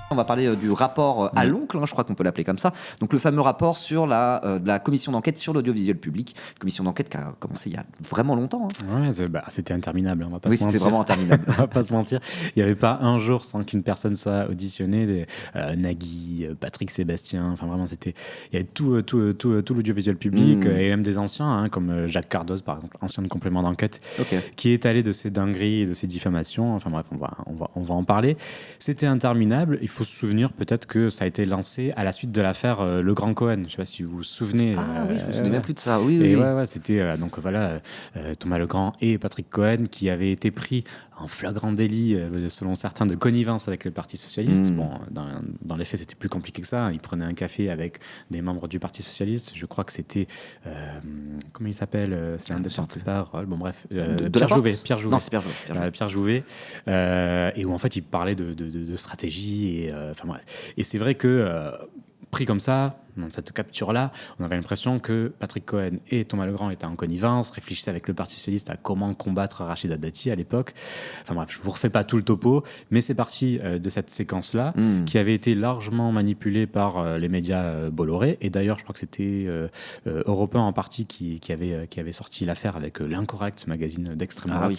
On va parler du rapport à l'oncle, je crois qu'on peut l'appeler comme ça. Donc le fameux rapport sur la commission d'enquête sur l'audiovisuel public. Commission d'enquête qui a commencé il y a vraiment longtemps. Ouais, c'était interminable, on va pas se mentir. Oui, c'était vraiment interminable. On va pas se mentir. Il n'y avait pas un jour sans qu'une personne soit auditionnée. Nagui, Patrick Sébastien, enfin vraiment, il y avait tout l'audiovisuel public, et même des anciens, comme Jacques Cardoz, par exemple, ancien de complément d'enquête, qui est allé de ces dingueries et de ces diffamations. Enfin bref, on va en parler. C'était interminable. Il faut se souvenir peut-être que ça a été lancé à la suite de l'affaire Le Grand Cohen. Je ne sais pas si vous vous souvenez. Oui, je me souvenais même plus de ça. Oui. Ouais, c'était donc voilà, Thomas Legrand et Patrick Cohen qui avaient été pris en flagrant délit, selon certains, de connivence avec le Parti socialiste. Bon, dans les faits, c'était plus compliqué que ça. Ils prenaient un café avec des membres du Parti socialiste. Je crois que c'était comment il s'appelle, c'est l'un des porte-parole. Bon bref, Pierre Jouvet. Non, c'est Pierre Jouvet. Pierre Jouvet, et où en fait il parlait de stratégie et enfin bref. Et c'est vrai que pris comme ça, dans cette capture-là, on avait l'impression que Patrick Cohen et Thomas Legrand étaient en connivence, réfléchissaient avec le Parti socialiste à comment combattre Rachida Dati à l'époque. Enfin bref, je ne vous refais pas tout le topo, mais c'est parti de cette séquence-là, qui avait été largement manipulée par les médias Bolloré. Et d'ailleurs, je crois que c'était Europe 1 en partie qui avait sorti l'affaire avec l'Incorrect, magazine d'extrême droite.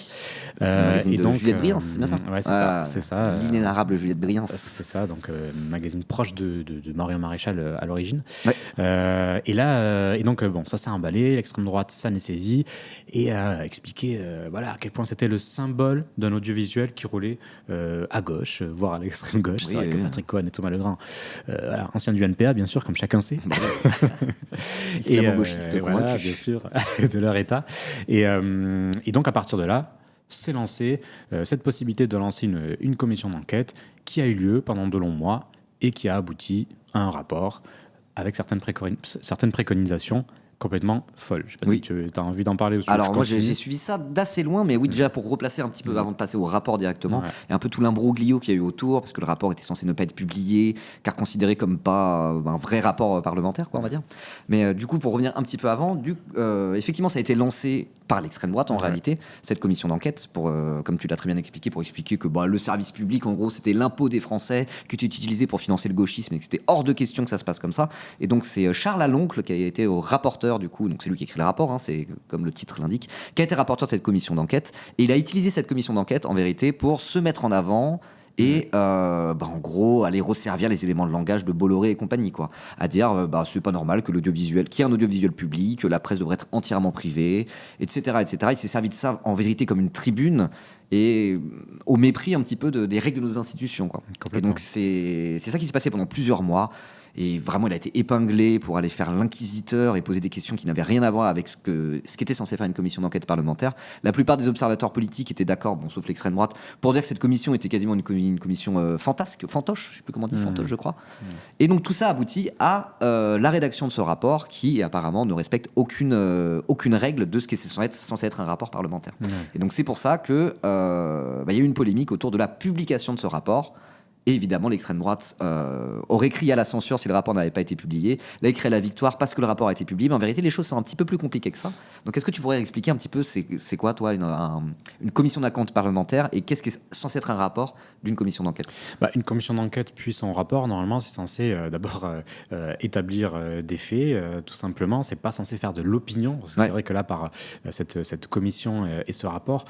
Magazine de Juliette Briens, c'est bien ça. Ouais, c'est ça. L'inénarrable Juliette Briens. C'est ça, donc magazine proche de Marion Maréchal à l'origine. Ouais. Et donc ça s'est emballé, l'extrême droite s'en est saisie et a expliqué à quel point c'était le symbole d'un audiovisuel qui roulait à gauche, voire à l'extrême gauche. C'est vrai que Patrick Cohen et Thomas Legrand, anciens du NPA bien sûr, comme chacun sait. Islamo-gauchiste convaincu. Bien sûr, de leur état. Et donc à partir de là, s'est lancée cette possibilité de lancer une commission d'enquête qui a eu lieu pendant de longs mois et qui a abouti à un rapport avec certaines préconisations complètement folles. Je ne sais pas si tu as envie d'en parler. Alors moi j'ai suivi ça d'assez loin, mais oui, déjà pour replacer un petit peu avant de passer au rapport directement, et un peu tout l'imbroglio qu'il y a eu autour, parce que le rapport était censé ne pas être publié, car considéré comme pas un vrai rapport parlementaire, on va dire. Mais du coup, pour revenir un petit peu avant, effectivement ça a été lancé par l'extrême droite en réalité, cette commission d'enquête, comme tu l'as très bien expliqué, pour expliquer que le service public, en gros, c'était l'impôt des Français qui était utilisé pour financer le gauchisme et que c'était hors de question que ça se passe comme ça. Et donc c'est Charles Aloncle qui a été au rapporteur du coup, donc c'est lui qui écrit le rapport, c'est comme le titre l'indique, qui a été rapporteur de cette commission d'enquête. Et il a utilisé cette commission d'enquête en vérité pour se mettre en avant et en gros aller resservir les éléments de langage de Bolloré et compagnie, quoi, à dire c'est pas normal que l'audiovisuel, qu'il y ait un audiovisuel public, que la presse devrait être entièrement privée, etc. Il s'est servi de ça en vérité comme une tribune et au mépris un petit peu des règles de nos institutions, quoi. Et donc c'est ça qui s'est passé pendant plusieurs mois. Et vraiment, il a été épinglé pour aller faire l'inquisiteur et poser des questions qui n'avaient rien à voir avec ce qu'était censé faire une commission d'enquête parlementaire. La plupart des observateurs politiques étaient d'accord, sauf l'extrême droite, pour dire que cette commission était quasiment une commission fantoche, je ne sais plus comment on dit, fantoche, je crois. Et donc tout ça aboutit à la rédaction de ce rapport qui apparemment ne respecte aucune règle de ce qui est censé être un rapport parlementaire. Et donc c'est pour ça qu'il y a eu une polémique autour de la publication de ce rapport. Et évidemment, l'extrême droite aurait crié à la censure si le rapport n'avait pas été publié. Là, il crie à la victoire parce que le rapport a été publié. Mais en vérité, les choses sont un petit peu plus compliquées que ça. Donc, est-ce que tu pourrais expliquer un petit peu c'est quoi, toi, une commission d'enquête parlementaire et qu'est-ce qui est censé être un rapport d'une commission d'enquête ? Une commission d'enquête puis son rapport, normalement, c'est censé d'abord établir des faits, tout simplement. C'est pas censé faire de l'opinion. Parce que c'est vrai que là, par cette commission et ce rapport,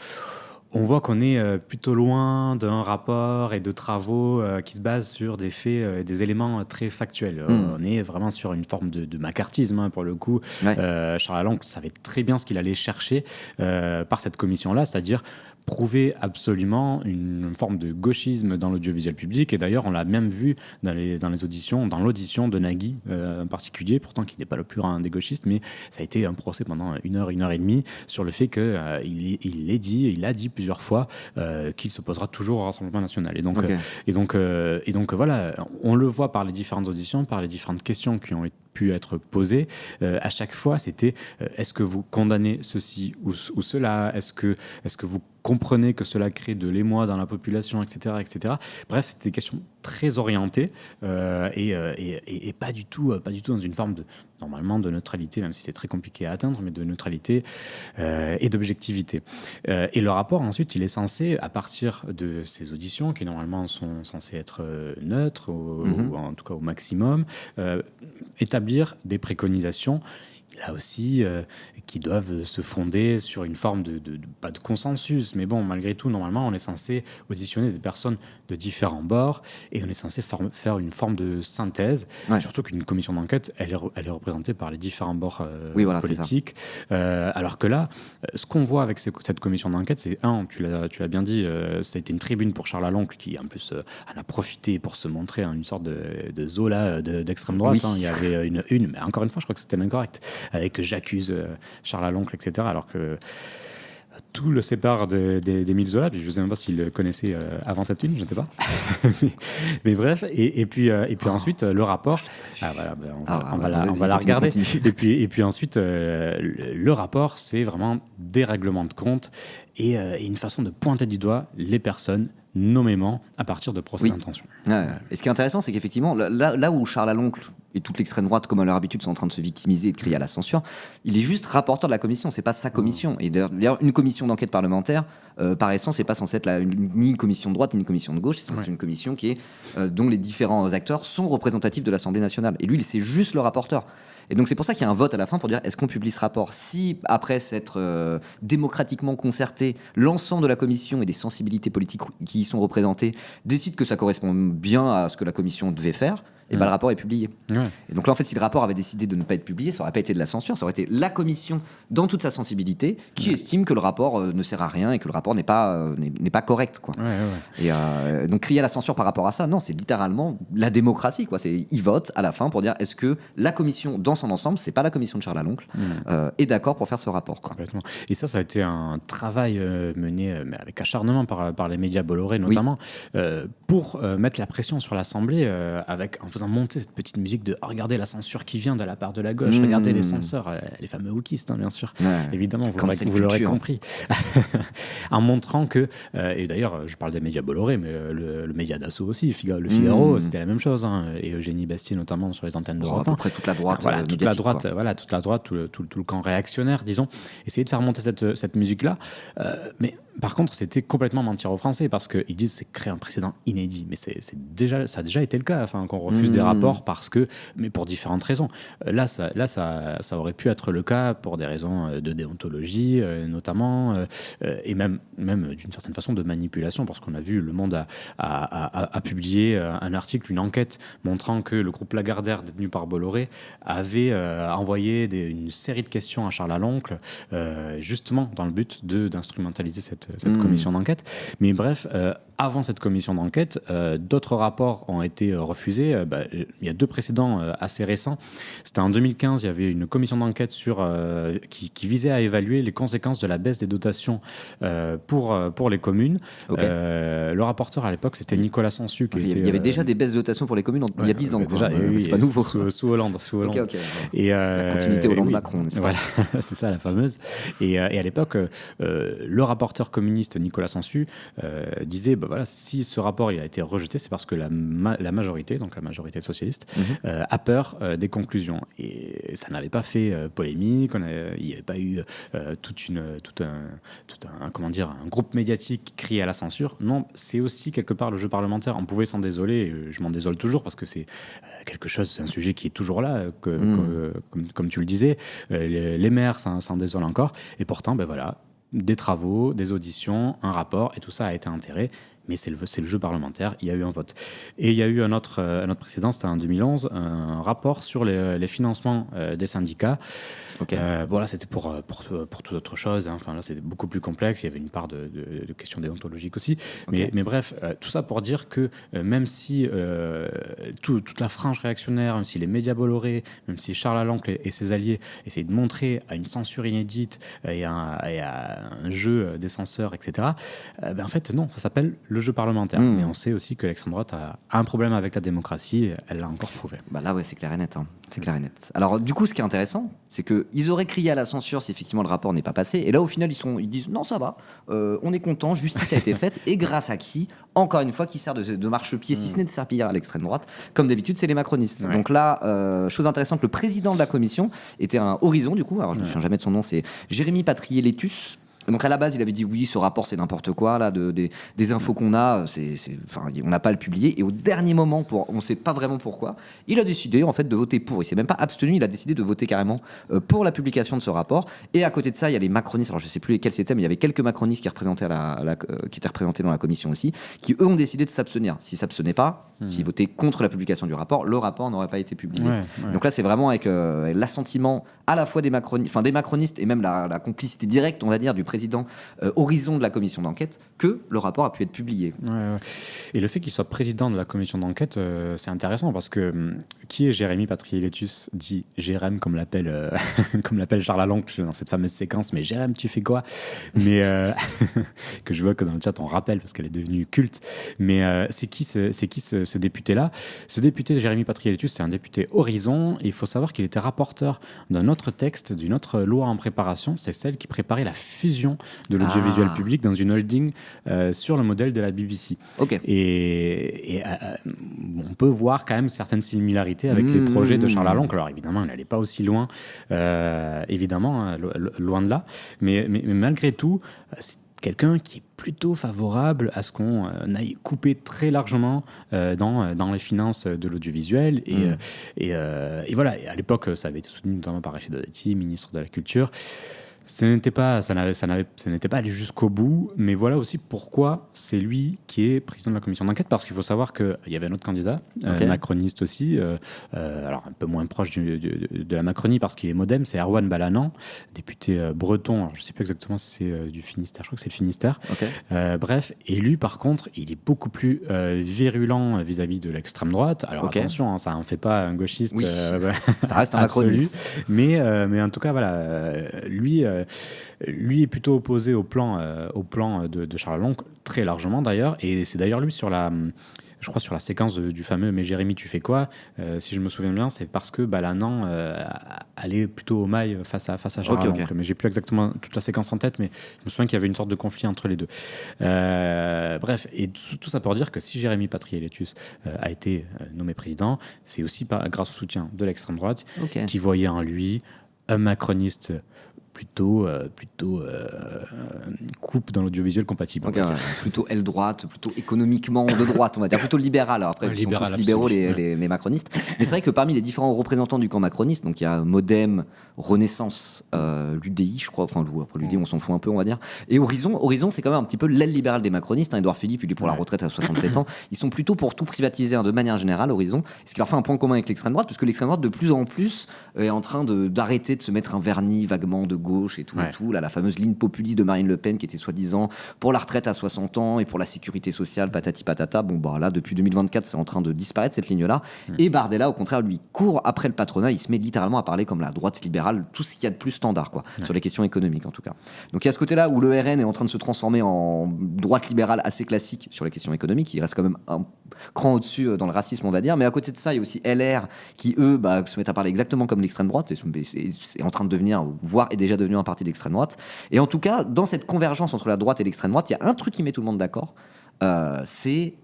on voit qu'on est plutôt loin d'un rapport et de travaux qui se basent sur des faits et des éléments très factuels. On est vraiment sur une forme de macartisme, pour le coup. Charles Aloncle savait très bien ce qu'il allait chercher par cette commission-là, c'est-à-dire prouver absolument une forme de gauchisme dans l'audiovisuel public. Et d'ailleurs, on l'a même vu dans les auditions, dans l'audition de Nagui en particulier, pourtant qui n'est pas le plus grand des gauchistes, mais ça a été un procès pendant une heure et demie sur le fait qu'il il a dit plusieurs fois qu'il s'opposera toujours au Rassemblement national. Et donc voilà, on le voit par les différentes auditions, par les différentes questions qui ont pu être posées. À chaque fois, c'était est-ce que vous condamnez ceci ou cela ? Est-ce que vous comprenez que cela crée de l'émoi dans la population, etc., etc. Bref, c'était des questions très orienté et pas du tout dans une forme normalement de neutralité, même si c'est très compliqué à atteindre, mais de neutralité et d'objectivité. Et le rapport, ensuite, il est censé, à partir de ces auditions, qui normalement sont censées être neutres, ou en tout cas au maximum, établir des préconisations, là aussi, qui doivent se fonder sur une forme pas de consensus, mais bon, malgré tout, normalement, on est censé auditionner des personnes de différents bords et on est censé faire une forme de synthèse, surtout qu'une commission d'enquête, elle est représentée par les différents bords politiques. Alors que là, ce qu'on voit avec cette commission d'enquête, c'est, tu l'as bien dit, ça a été une tribune pour Charles Aloncle qui, en plus, en a profité pour se montrer une sorte de zola d'extrême droite. Il y avait une, mais encore une fois, je crois que c'était incorrect, avec j'accuse Charles Aloncle, etc. Alors que tout le sépare d'Émile Zola, puis je ne sais même pas s'il le connaissait avant cette une, je ne sais pas. mais bref, et puis ensuite, le rapport, on va la regarder. Et puis ensuite, le rapport, c'est vraiment des règlements de compte et une façon de pointer du doigt les personnes nommément à partir de procès d'intention. Et ce qui est intéressant, c'est qu'effectivement, là où Charles Aloncle et toute l'extrême droite, comme à leur habitude, sont en train de se victimiser et de crier à la censure, il est juste rapporteur de la commission, c'est pas sa commission. Et d'ailleurs, une commission d'enquête parlementaire, par essence, c'est pas censé être ni une commission de droite ni une commission de gauche, c'est censé être une commission dont les différents acteurs sont représentatifs de l'Assemblée nationale. Et lui, c'est juste le rapporteur. Et donc c'est pour ça qu'il y a un vote à la fin pour dire est-ce qu'on publie ce rapport. Si après s'être démocratiquement concerté, l'ensemble de la commission et des sensibilités politiques qui y sont représentées décident que ça correspond bien à ce que la commission devait faire, et le rapport est publié. Et donc là, en fait, si le rapport avait décidé de ne pas être publié, ça n'aurait pas été de la censure, ça aurait été la commission, dans toute sa sensibilité, qui estime que le rapport ne sert à rien et que le rapport n'est pas correct, quoi. Et donc crier à la censure par rapport à ça, non, c'est littéralement la démocratie, quoi. Ils votent à la fin pour dire est-ce que la commission, dans son ensemble, c'est pas la commission de Charles Aloncle, est d'accord pour faire ce rapport, quoi. Complètement. Et ça a été un travail mené avec acharnement par les médias Bolloré, notamment, pour mettre la pression sur l'Assemblée en faisant monter cette petite musique de regardez la censure qui vient de la part de la gauche, regardez les censeurs, les fameux wokistes, bien sûr, évidemment, vous l'aurez compris, en montrant que, et d'ailleurs je parle des médias Bolloré, mais le média d'assaut aussi, le Figaro, c'était la même chose, et Eugénie Bastier notamment sur les antennes d'Europe 1. À peu près toute la droite, toute la droite, tout le camp réactionnaire, disons, essayer de faire monter cette musique-là, mais par contre c'était complètement mentir aux Français, parce qu'ils disent c'est créer un précédent inédit, mais ça a déjà été le cas, qu'on refuse des rapports mais pour différentes raisons. Là, ça aurait pu être le cas pour des raisons de déontologie, notamment, et même d'une certaine façon de manipulation, parce qu'on a vu, Le Monde a publié un article, une enquête montrant que le groupe Lagardère, détenu par Bolloré, avait envoyé une série de questions à Charles Aloncle, justement dans le but d'instrumentaliser cette commission d'enquête. Mais bref, avant cette commission d'enquête, d'autres rapports ont été refusés. Il y a 2 précédents assez récents. C'était en 2015, il y avait une commission d'enquête qui visait à évaluer les conséquences de la baisse des dotations pour les communes. Le rapporteur à l'époque, c'était Nicolas Sansu. Il y avait déjà des baisses de dotations pour les communes il y a 10 ans. Déjà, c'est pas nouveau. Sous Hollande. Et la continuité Hollande-Macron, n'est-ce pas ? Voilà, c'est ça la fameuse. Et à l'époque, le rapporteur communiste Nicolas Sansu disait si ce rapport il a été rejeté, c'est parce que la majorité, donc la majorité socialiste, a peur des conclusions. Et ça n'avait pas fait polémique, il n'y avait pas eu un groupe médiatique qui criait à la censure. Non, c'est aussi quelque part le jeu parlementaire. On pouvait s'en désoler, je m'en désole toujours, parce que c'est c'est un sujet qui est toujours là, comme tu le disais. Les maires s'en désolent encore. Et pourtant, des travaux, des auditions, un rapport, et tout ça a été enterré. Mais c'est le jeu parlementaire, il y a eu un vote. Et il y a eu un autre précédent, c'était en 2011, un rapport sur les financements des syndicats. Là, c'était pour toute autre chose. Là, c'était beaucoup plus complexe. Il y avait une part de questions déontologiques aussi. Mais bref, tout ça pour dire que même si toute la frange réactionnaire, même si les médias Bolloré, même si Charles Aloncle et ses alliés essayaient de montrer à une censure inédite et à un jeu des censeurs, etc., en fait, non, ça s'appelle le le jeu parlementaire. Mais on sait aussi que l'extrême droite a un problème avec la démocratie, elle l'a encore prouvé. Bah là, ouais, c'est clair et net. C'est clair et net. Alors, du coup, ce qui est intéressant, c'est qu'ils auraient crié à la censure si effectivement le rapport n'est pas passé. Et là, au final, ils disent non, ça va, on est content, justice a été faite. Et grâce à qui? Encore une fois, qui sert de marchepied, si ce n'est de serpillière à l'extrême droite. Comme d'habitude, c'est les macronistes. Ouais. Donc là, chose intéressante, le président de la commission était un Horizon, du coup. Alors, je ne me souviens jamais de son nom, c'est Jérémy Patrier-Létus. Donc à la base, il avait dit oui, ce rapport c'est n'importe quoi, là, des infos qu'on a, on n'a pas à le publier. Et au dernier moment, on ne sait pas vraiment pourquoi, il a décidé en fait de voter pour. Il s'est même pas abstenu, il a décidé de voter carrément pour la publication de ce rapport. Et à côté de ça, il y a les macronistes. Alors je ne sais plus lesquels c'était, mais il y avait quelques macronistes qui représentaient qui étaient représentés dans la commission aussi, qui eux ont décidé de s'abstenir. S'ils s'abstenaient pas, s'ils votaient contre la publication du rapport, le rapport n'aurait pas été publié. Ouais. Donc là, c'est vraiment avec l'assentiment à la fois des macronistes et même la complicité directe, on va dire, du président Horizon de la commission d'enquête, que le rapport a pu être publié. Ouais. Et le fait qu'il soit président de la commission d'enquête, c'est intéressant parce que qui est Jérémy Patrier-Létus, dit Jérém, comme l'appelle Charles Aloncle dans cette fameuse séquence, mais Jérém, tu fais quoi? Mais que je vois que dans le chat on rappelle parce qu'elle est devenue culte. Mais c'est qui ce député-là? Ce député Jérémy Patrier-Létus, c'est un député Horizon. Et il faut savoir qu'il était rapporteur d'un autre texte, d'une autre loi en préparation. C'est celle qui préparait la fusion de l'audiovisuel public dans une holding sur le modèle de la BBC. Okay. Et on peut voir quand même certaines similarités avec les projets de Charles Aloncle. Alors évidemment, il n'allait pas aussi loin, loin de là. Mais malgré tout, c'est quelqu'un qui est plutôt favorable à ce qu'on aille couper très largement dans les finances de l'audiovisuel. Et voilà, et à l'époque, ça avait été soutenu notamment par Rachida Dati, ministre de la Culture. Ça n'était pas allé jusqu'au bout, mais voilà aussi pourquoi c'est lui qui est président de la commission d'enquête, parce qu'il faut savoir qu'il y avait un autre candidat, macroniste aussi, alors un peu moins proche de la Macronie parce qu'il est modem, c'est Erwan Balanant, député breton, alors je ne sais plus exactement si c'est du Finistère, je crois que c'est le Finistère. Bref, et lui par contre, il est beaucoup plus virulent vis-à-vis de l'extrême droite. Alors attention, hein, ça n'en fait pas un gauchiste, oui. Ça reste un macroniste. Mais en tout cas, voilà, lui est plutôt opposé au plan de Charles Aloncle, très largement d'ailleurs, et c'est d'ailleurs lui sur la séquence du fameux « Mais Jérémy, tu fais quoi ?» si je me souviens bien, c'est parce que Balanant allait plutôt au mail face à Charles Aloncle. Mais j'ai plus exactement toute la séquence en tête, mais je me souviens qu'il y avait une sorte de conflit entre les deux. Bref, et tout ça pour dire que si Jérémy Patrier-Létus a été nommé président, c'est aussi grâce au soutien de l'extrême droite qui voyait en lui un macroniste plutôt coupe dans l'audiovisuel compatible. Plutôt aile droite, plutôt économiquement de droite, on va dire, plutôt libéral. Alors après, ils sont tous libéraux, les macronistes. Mais c'est vrai que parmi les différents représentants du camp macroniste, donc il y a Modem, Renaissance, l'UDI, je crois, enfin l'UDI, on s'en fout un peu, on va dire, et Horizon, c'est quand même un petit peu l'aile libérale des macronistes. Édouard Philippe, il est pour la retraite à 67 ans. Ils sont plutôt pour tout privatiser de manière générale, Horizon, ce qui leur fait un point commun avec l'extrême droite, puisque l'extrême droite, de plus en plus, est en train d'arrêter de se mettre un vernis vaguement de gauche et tout, là, la fameuse ligne populiste de Marine Le Pen qui était soi-disant pour la retraite à 60 ans et pour la sécurité sociale, patati patata. Bon, bah là, depuis 2024, c'est en train de disparaître cette ligne-là. Et Bardella, au contraire, lui court après le patronat. Il se met littéralement à parler comme la droite libérale, tout ce qu'il y a de plus standard, sur les questions économiques en tout cas. Donc il y a ce côté-là où le RN est en train de se transformer en droite libérale assez classique sur les questions économiques. Il reste quand même un cran au-dessus dans le racisme, on va dire. Mais à côté de ça, il y a aussi LR qui, eux, se mettent à parler exactement comme l'extrême droite. C'est en train de devenir, voire est déjà devenu un parti d'extrême droite. Et en tout cas, dans cette convergence entre la droite et l'extrême droite, il y a un truc qui met tout le monde d'accord, c'est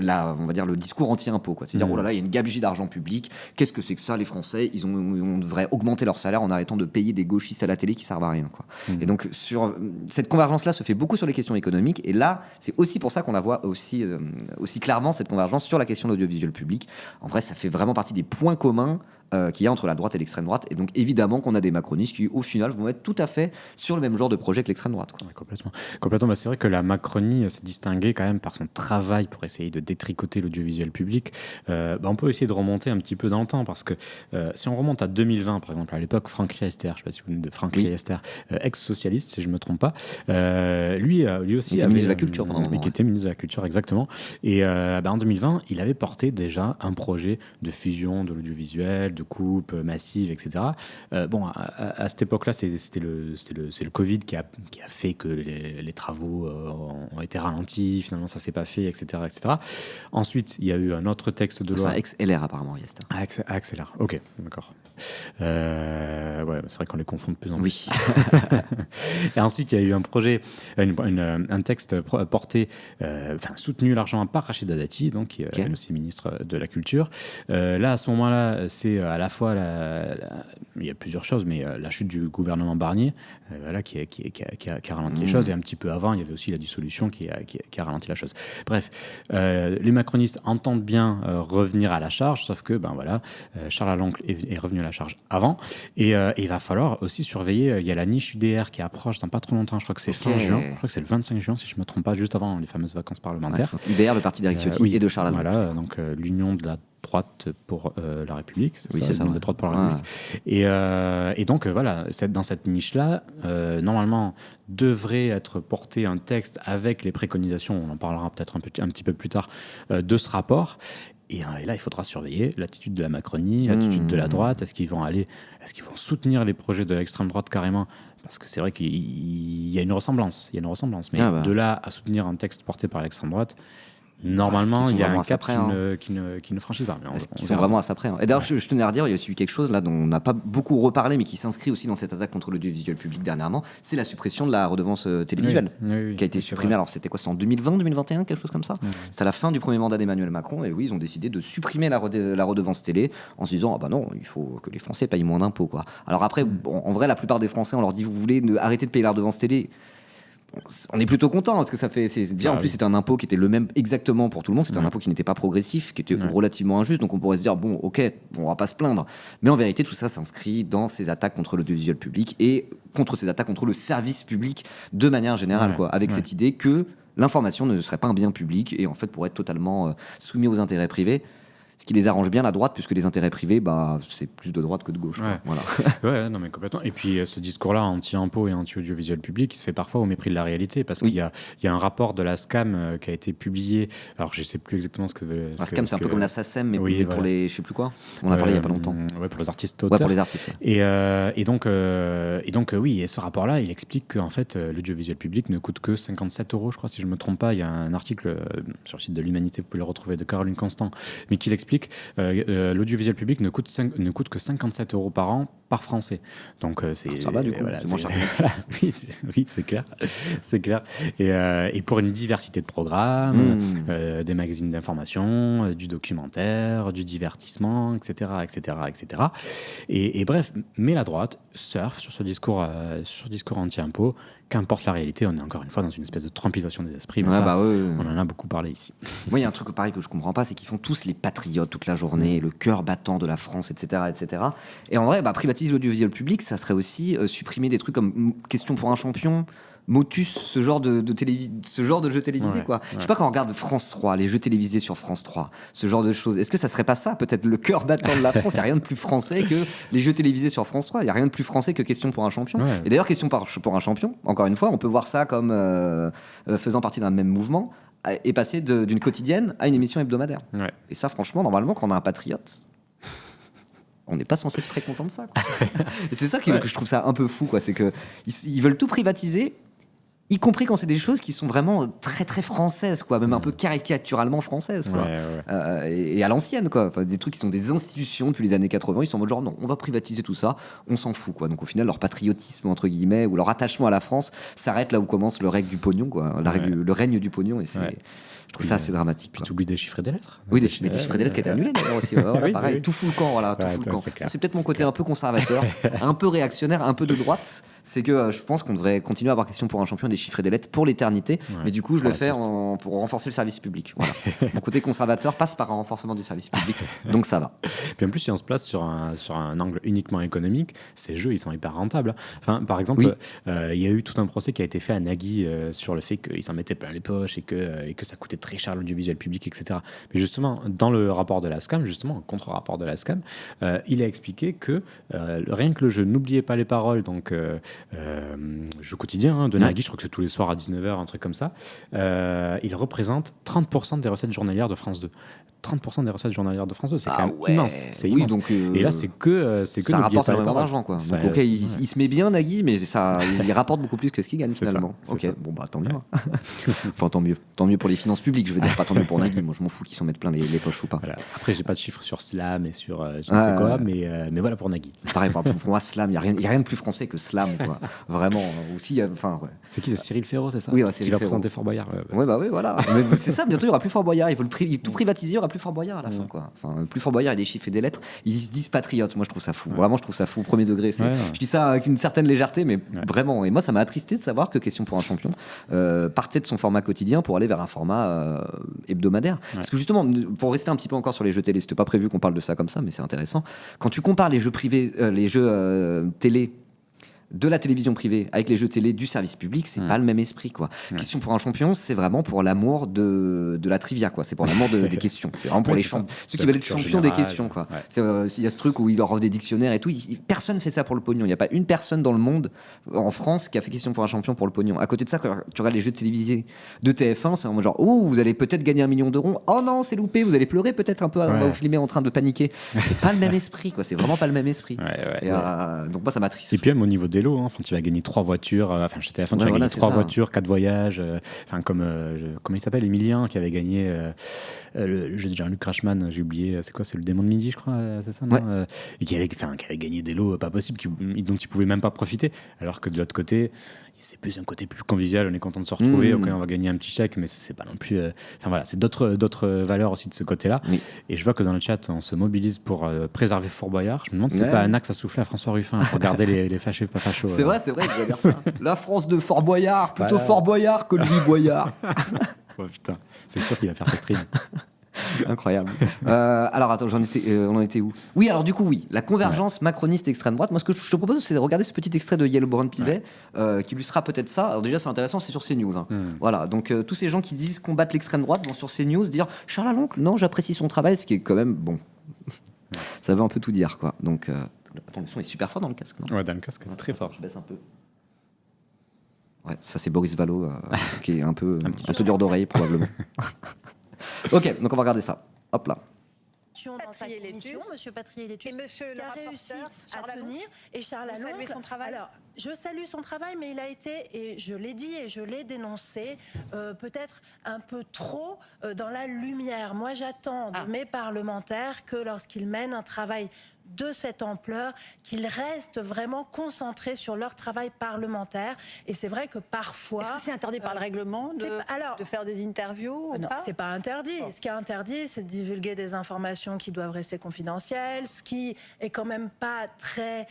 on va dire le discours anti-impôt, c'est-à-dire oh là là, il y a une gabegie d'argent public, qu'est-ce que c'est que ça, les Français, on devrait augmenter leur salaire en arrêtant de payer des gauchistes à la télé qui servent à rien, Et donc sur cette convergence-là se fait beaucoup sur les questions économiques, et là c'est aussi pour ça qu'on la voit aussi clairement, cette convergence sur la question de l'audiovisuel public. En vrai, ça fait vraiment partie des points communs qu'il y a entre la droite et l'extrême droite, et donc évidemment qu'on a des macronistes qui au final vont être tout à fait sur le même genre de projet que l'extrême droite. Ouais, complètement. C'est vrai que la Macronie s'est distinguée quand même par son travail pour essayer de détricoter l'audiovisuel public, on peut essayer de remonter un petit peu dans le temps, parce que si on remonte à 2020, par exemple, à l'époque, Franck Riester, je ne sais pas si vous vous souvenez de Franck Riester, ex-socialiste, si je ne me trompe pas, lui aussi il était ministre de la Culture pendant un moment. Qui était ministre de la Culture, exactement. Et en 2020, il avait porté déjà un projet de fusion de l'audiovisuel, de coupe massive, etc. À cette époque-là, c'est le Covid qui a fait que les travaux ont été ralentis, finalement ça s'est pas fait, etc., etc. Ensuite, il y a eu un autre texte de loi. C'est un ex-LR apparemment, Riester. Ex-LR, ok, d'accord. C'est vrai qu'on les confond de plus en plus. Oui. Et ensuite, il y a eu un projet, un texte porté, soutenu largement par Rachida Dati, donc qui est aussi ministre de la Culture. Là, à ce moment-là, c'est à la fois il y a plusieurs choses, mais la chute du gouvernement Barnier, qui a ralenti les choses, et un petit peu avant, il y avait aussi la dissolution qui a ralenti la chose. Bref, les macronistes entendent bien revenir à la charge, sauf que Charles Aloncle est revenu à la charge avant, et il va falloir aussi surveiller. Il y a la niche UDR qui approche dans pas trop longtemps, je crois que c'est fin juin, je crois que c'est le 25 juin si je me trompe pas, juste avant les fameuses vacances parlementaires. UDR, le parti d'Éric Ciotti et de Charles Aloncle. Voilà, donc l'union de la droite pour la République, c'est ça, l'union de droite pour la République. Et donc dans cette niche-là, normalement devrait être porté un texte avec les préconisations, on en parlera peut-être un petit peu plus tard, de ce rapport. Et là, il faudra surveiller l'attitude de la Macronie, l'attitude de la droite. Est-ce qu'ils vont soutenir les projets de l'extrême droite carrément ? Parce que c'est vrai qu'il y a une ressemblance. Mais de là à soutenir un texte porté par l'extrême droite, normalement, il y a un cap qui ne franchissent pas. Ils sont vraiment à ça près. Et d'ailleurs, je tenais à redire, il y a aussi eu quelque chose là dont on n'a pas beaucoup reparlé, mais qui s'inscrit aussi dans cette attaque contre l'audiovisuel public dernièrement, c'est la suppression de la redevance télévisuelle, qui a été supprimée. Alors c'était quoi ? C'était en 2020, 2021, quelque chose comme ça. C'est à la fin du premier mandat d'Emmanuel Macron, et oui, ils ont décidé de supprimer la redevance télé en se disant non, il faut que les Français payent moins d'impôts, quoi. Alors après, en vrai, la plupart des Français, on leur dit vous voulez arrêter de payer la redevance télé. On est plutôt content parce que ça fait. En plus, c'était un impôt qui était le même exactement pour tout le monde. C'était un impôt qui n'était pas progressif, qui était relativement injuste. Donc on pourrait se dire bon, ok, on va pas se plaindre. Mais en vérité, tout ça s'inscrit dans ces attaques contre l'audiovisuel public et contre ces attaques contre le service public de manière générale, avec cette idée que l'information ne serait pas un bien public et en fait pourrait être totalement soumis aux intérêts privés. Ce qui les arrange bien la droite, puisque les intérêts privés, c'est plus de droite que de gauche. Voilà. Non, mais complètement. Et puis ce discours-là anti-impôt et anti-audiovisuel public, il se fait parfois au mépris de la réalité, parce qu'il y a un rapport de la SCAM qui a été publié. Alors je ne sais plus exactement ce que. La SCAM, c'est un peu comme la SACEM, mais pour les, je sais plus quoi. On en a parlé il y a pas longtemps. Pour les artistes auteurs. Pour les artistes. Et donc oui, et ce rapport-là, il explique qu'en fait l'audiovisuel public ne coûte que 57 €, je crois, si je me trompe pas. Il y a un article sur le site de l'Humanité, vous pouvez le retrouver, de Caroline Constant, mais qui l'explique. L'audiovisuel public ne coûte que 57 € par an par Français. Donc ça va du coup. C'est moins cher. Oui, c'est clair. C'est clair. Et pour une diversité de programmes, des magazines d'information, du documentaire, du divertissement, etc., etc., etc. Et bref, mais la droite surfe sur ce discours anti-impôt. Qu'importe la réalité, on est encore une fois dans une espèce de trumpisation des esprits. Mais on en a beaucoup parlé ici. Moi, il y a un truc pareil que je comprends pas, c'est qu'ils font tous les patriotes toute la journée, le cœur battant de la France, etc., etc. Et en vrai, privatiser l'audiovisuel public, ça serait aussi supprimer des trucs comme Question pour un champion, Motus, ce genre de jeux télévisés, quoi. Je sais pas, quand on regarde France 3, les jeux télévisés sur France 3, ce genre de choses, est-ce que ça serait pas ça, peut-être le cœur battant de la France? Il n'y a rien de plus français que les jeux télévisés sur France 3, il n'y a rien de plus français que Question pour un champion. Et d'ailleurs, Question pour un champion, encore une fois, on peut voir ça comme faisant partie d'un même mouvement, et passer d'une quotidienne à une émission hebdomadaire. Et ça, franchement, normalement, quand on a un patriote, on n'est pas censé être très content de ça, quoi. Et c'est ça que je trouve ça un peu fou, quoi. C'est qu'ils veulent tout privatiser, y compris quand c'est des choses qui sont vraiment très très françaises, quoi, même un peu caricaturalement françaises, quoi. Et à l'ancienne, quoi. Enfin, des trucs qui sont des institutions depuis les années 80, ils sont en mode genre non, on va privatiser tout ça, on s'en fout, quoi. Donc au final, leur patriotisme entre guillemets ou leur attachement à la France s'arrête là où commence le règne du pognon, quoi. Le règne du pognon, et je trouve ça assez dramatique. Puis tu oublies des chiffres et des lettres. Oui, des chiffres et des lettres qui étaient annulés d'ailleurs aussi. Pareil, tout fout le camp, tout fout le camp. C'est peut-être mon côté un peu conservateur, un peu réactionnaire, un peu de droite. c'est que je pense qu'on devrait continuer à avoir question pour un champion des chiffres et des lettres pour l'éternité, mais du coup je le fais pour renforcer le service public. Voilà. Mon côté conservateur passe par un renforcement du service public, donc ça va. Puis en plus, si on se place sur un angle uniquement économique, ces jeux, ils sont hyper rentables. Enfin, par exemple, il y a eu tout un procès qui a été fait à Nagui sur le fait qu'il s'en mettait plein les poches et que ça coûtait très cher l'audiovisuel public, etc. Mais justement, dans le rapport de la SCAM, justement, un contre-rapport de la SCAM, il a expliqué que rien que le jeu N'oubliez pas les paroles, donc jeu quotidien de Nagui, je crois que c'est tous les soirs à 19h, un truc comme ça, il représente 30% des recettes journalières de France 2. 30% des recettes journalières de France 2, c'est quand même immense. C'est immense. Donc, et là, c'est que ça rapporte énormément d'argent, quoi. Donc, ok, il se met bien, Nagui, mais il rapporte beaucoup plus que ce qu'il gagne finalement. Ok, bon bah tant mieux. Enfin tant mieux pour les finances publiques, je veux dire, pas tant mieux pour Nagui. Moi, je m'en fous qu'ils s'en mettent plein les poches ou pas. Voilà. Après, j'ai pas de chiffres sur Slam et sur je ne sais quoi, mais voilà pour Nagui. Pareil, pour moi, Slam, il y a rien de plus français que Slam, quoi. Vraiment. Aussi, enfin. Ouais. C'est qui, c'est Cyril Ferraud, c'est ça? Oui, qui va présenter Fort Boyard. Ouais, bah oui, voilà. Mais c'est ça. Bientôt, il y aura plus Fort Boyard. Il faut tout privatiser, il y aura plus Fort Boyard à la fin. Quoi. Enfin, plus Fort Boyard, il y a des chiffres et des lettres. Ils se disent patriotes. Moi, je trouve ça fou. Vraiment, je trouve ça fou au premier degré. Je dis ça avec une certaine légèreté, mais vraiment. Et moi, ça m'a attristé de savoir que Question pour un champion partait de son format quotidien pour aller vers un format hebdomadaire. Parce que justement, pour rester un petit peu encore sur les jeux télé, c'était pas prévu qu'on parle de ça comme ça, mais c'est intéressant. Quand tu compares les jeux privés, les jeux télé de la télévision privée avec les jeux télé du service public, c'est pas le même esprit, quoi. Question pour un champion, c'est vraiment pour l'amour de la trivia, quoi. C'est pour l'amour des questions. C'est vraiment pour ceux qui veulent être champions des questions, quoi. Il y a ce truc où il leur offre des dictionnaires et tout. Personne fait ça pour le pognon. Il n'y a pas une personne dans le monde, en France, qui a fait Question pour un champion pour le pognon. À côté de ça, quand tu regardes les jeux télévisés de TF1, c'est vraiment genre, oh, vous allez peut-être gagner 1 million d'euros. Oh non, c'est loupé. Vous allez pleurer peut-être un peu à vous filmer en train de paniquer. C'est pas le même esprit, quoi. C'est vraiment pas le même esprit. Donc moi, ça m'attriste. Et puis même au niveau des lots, enfin, tu vas gagner 3 voitures, chez TF1, tu vas gagner 3 voitures, 4 voyages, comme comment il s'appelle, Emilien, qui avait gagné le jeu de Jean-Luc Crashman, j'ai oublié, c'est quoi, c'est le démon de midi, je crois, c'est ça, non et qui avait gagné des lots pas possibles, dont il pouvait même pas profiter, alors que de l'autre côté, c'est plus un côté plus convivial, on est content de se retrouver, ok, on va gagner un petit chèque, mais c'est pas non plus... voilà, c'est d'autres valeurs aussi de ce côté-là. Et je vois que dans le chat, on se mobilise pour préserver Fort Boyard. Je me demande si c'est pas un axe à souffler à François Ruffin pour garder les fâchés, pas fachos. C'est vrai, je dois dire ça. La France de Fort Boyard, plutôt Fort Boyard que Louis Boyard. Oh putain, c'est sûr qu'il va faire cette rime. Incroyable. Alors attends, on en était où? Oui, alors du coup, la convergence macroniste extrême droite. Moi, ce que je te propose, c'est de regarder ce petit extrait de Yellow Brown Pivet qui illustrera peut-être ça. Alors déjà, c'est intéressant, c'est sur CNews. Voilà, donc tous ces gens qui disent combattre l'extrême droite vont sur CNews dire Charles Aloncle, non, j'apprécie son travail, ce qui est quand même bon. Ça veut un peu tout dire, quoi. Donc, attends, le son est super fort dans le casque, non? Ouais, dans le casque, très fort. Je baisse un peu. Ouais, ça c'est Boris Vallaud qui est un peu dur d'oreille probablement. Ok, donc on va regarder ça. Hop là. Dans sa commission, Monsieur Patrier-Létus, qui a réussi à tenir, et Charles Aloncle. Alors, je salue son travail, mais il a été, et je l'ai dit et je l'ai dénoncé, peut-être un peu trop dans la lumière. Moi, j'attends de mes parlementaires que lorsqu'ils mènent un travail de cette ampleur, qu'ils restent vraiment concentrés sur leur travail parlementaire. Et c'est vrai que parfois... Est-ce que c'est interdit par le règlement de faire des interviews Non, c'est pas interdit. Oh. Ce qui est interdit, c'est de divulguer des informations qui doivent rester confidentielles, ce qui est quand même pas très...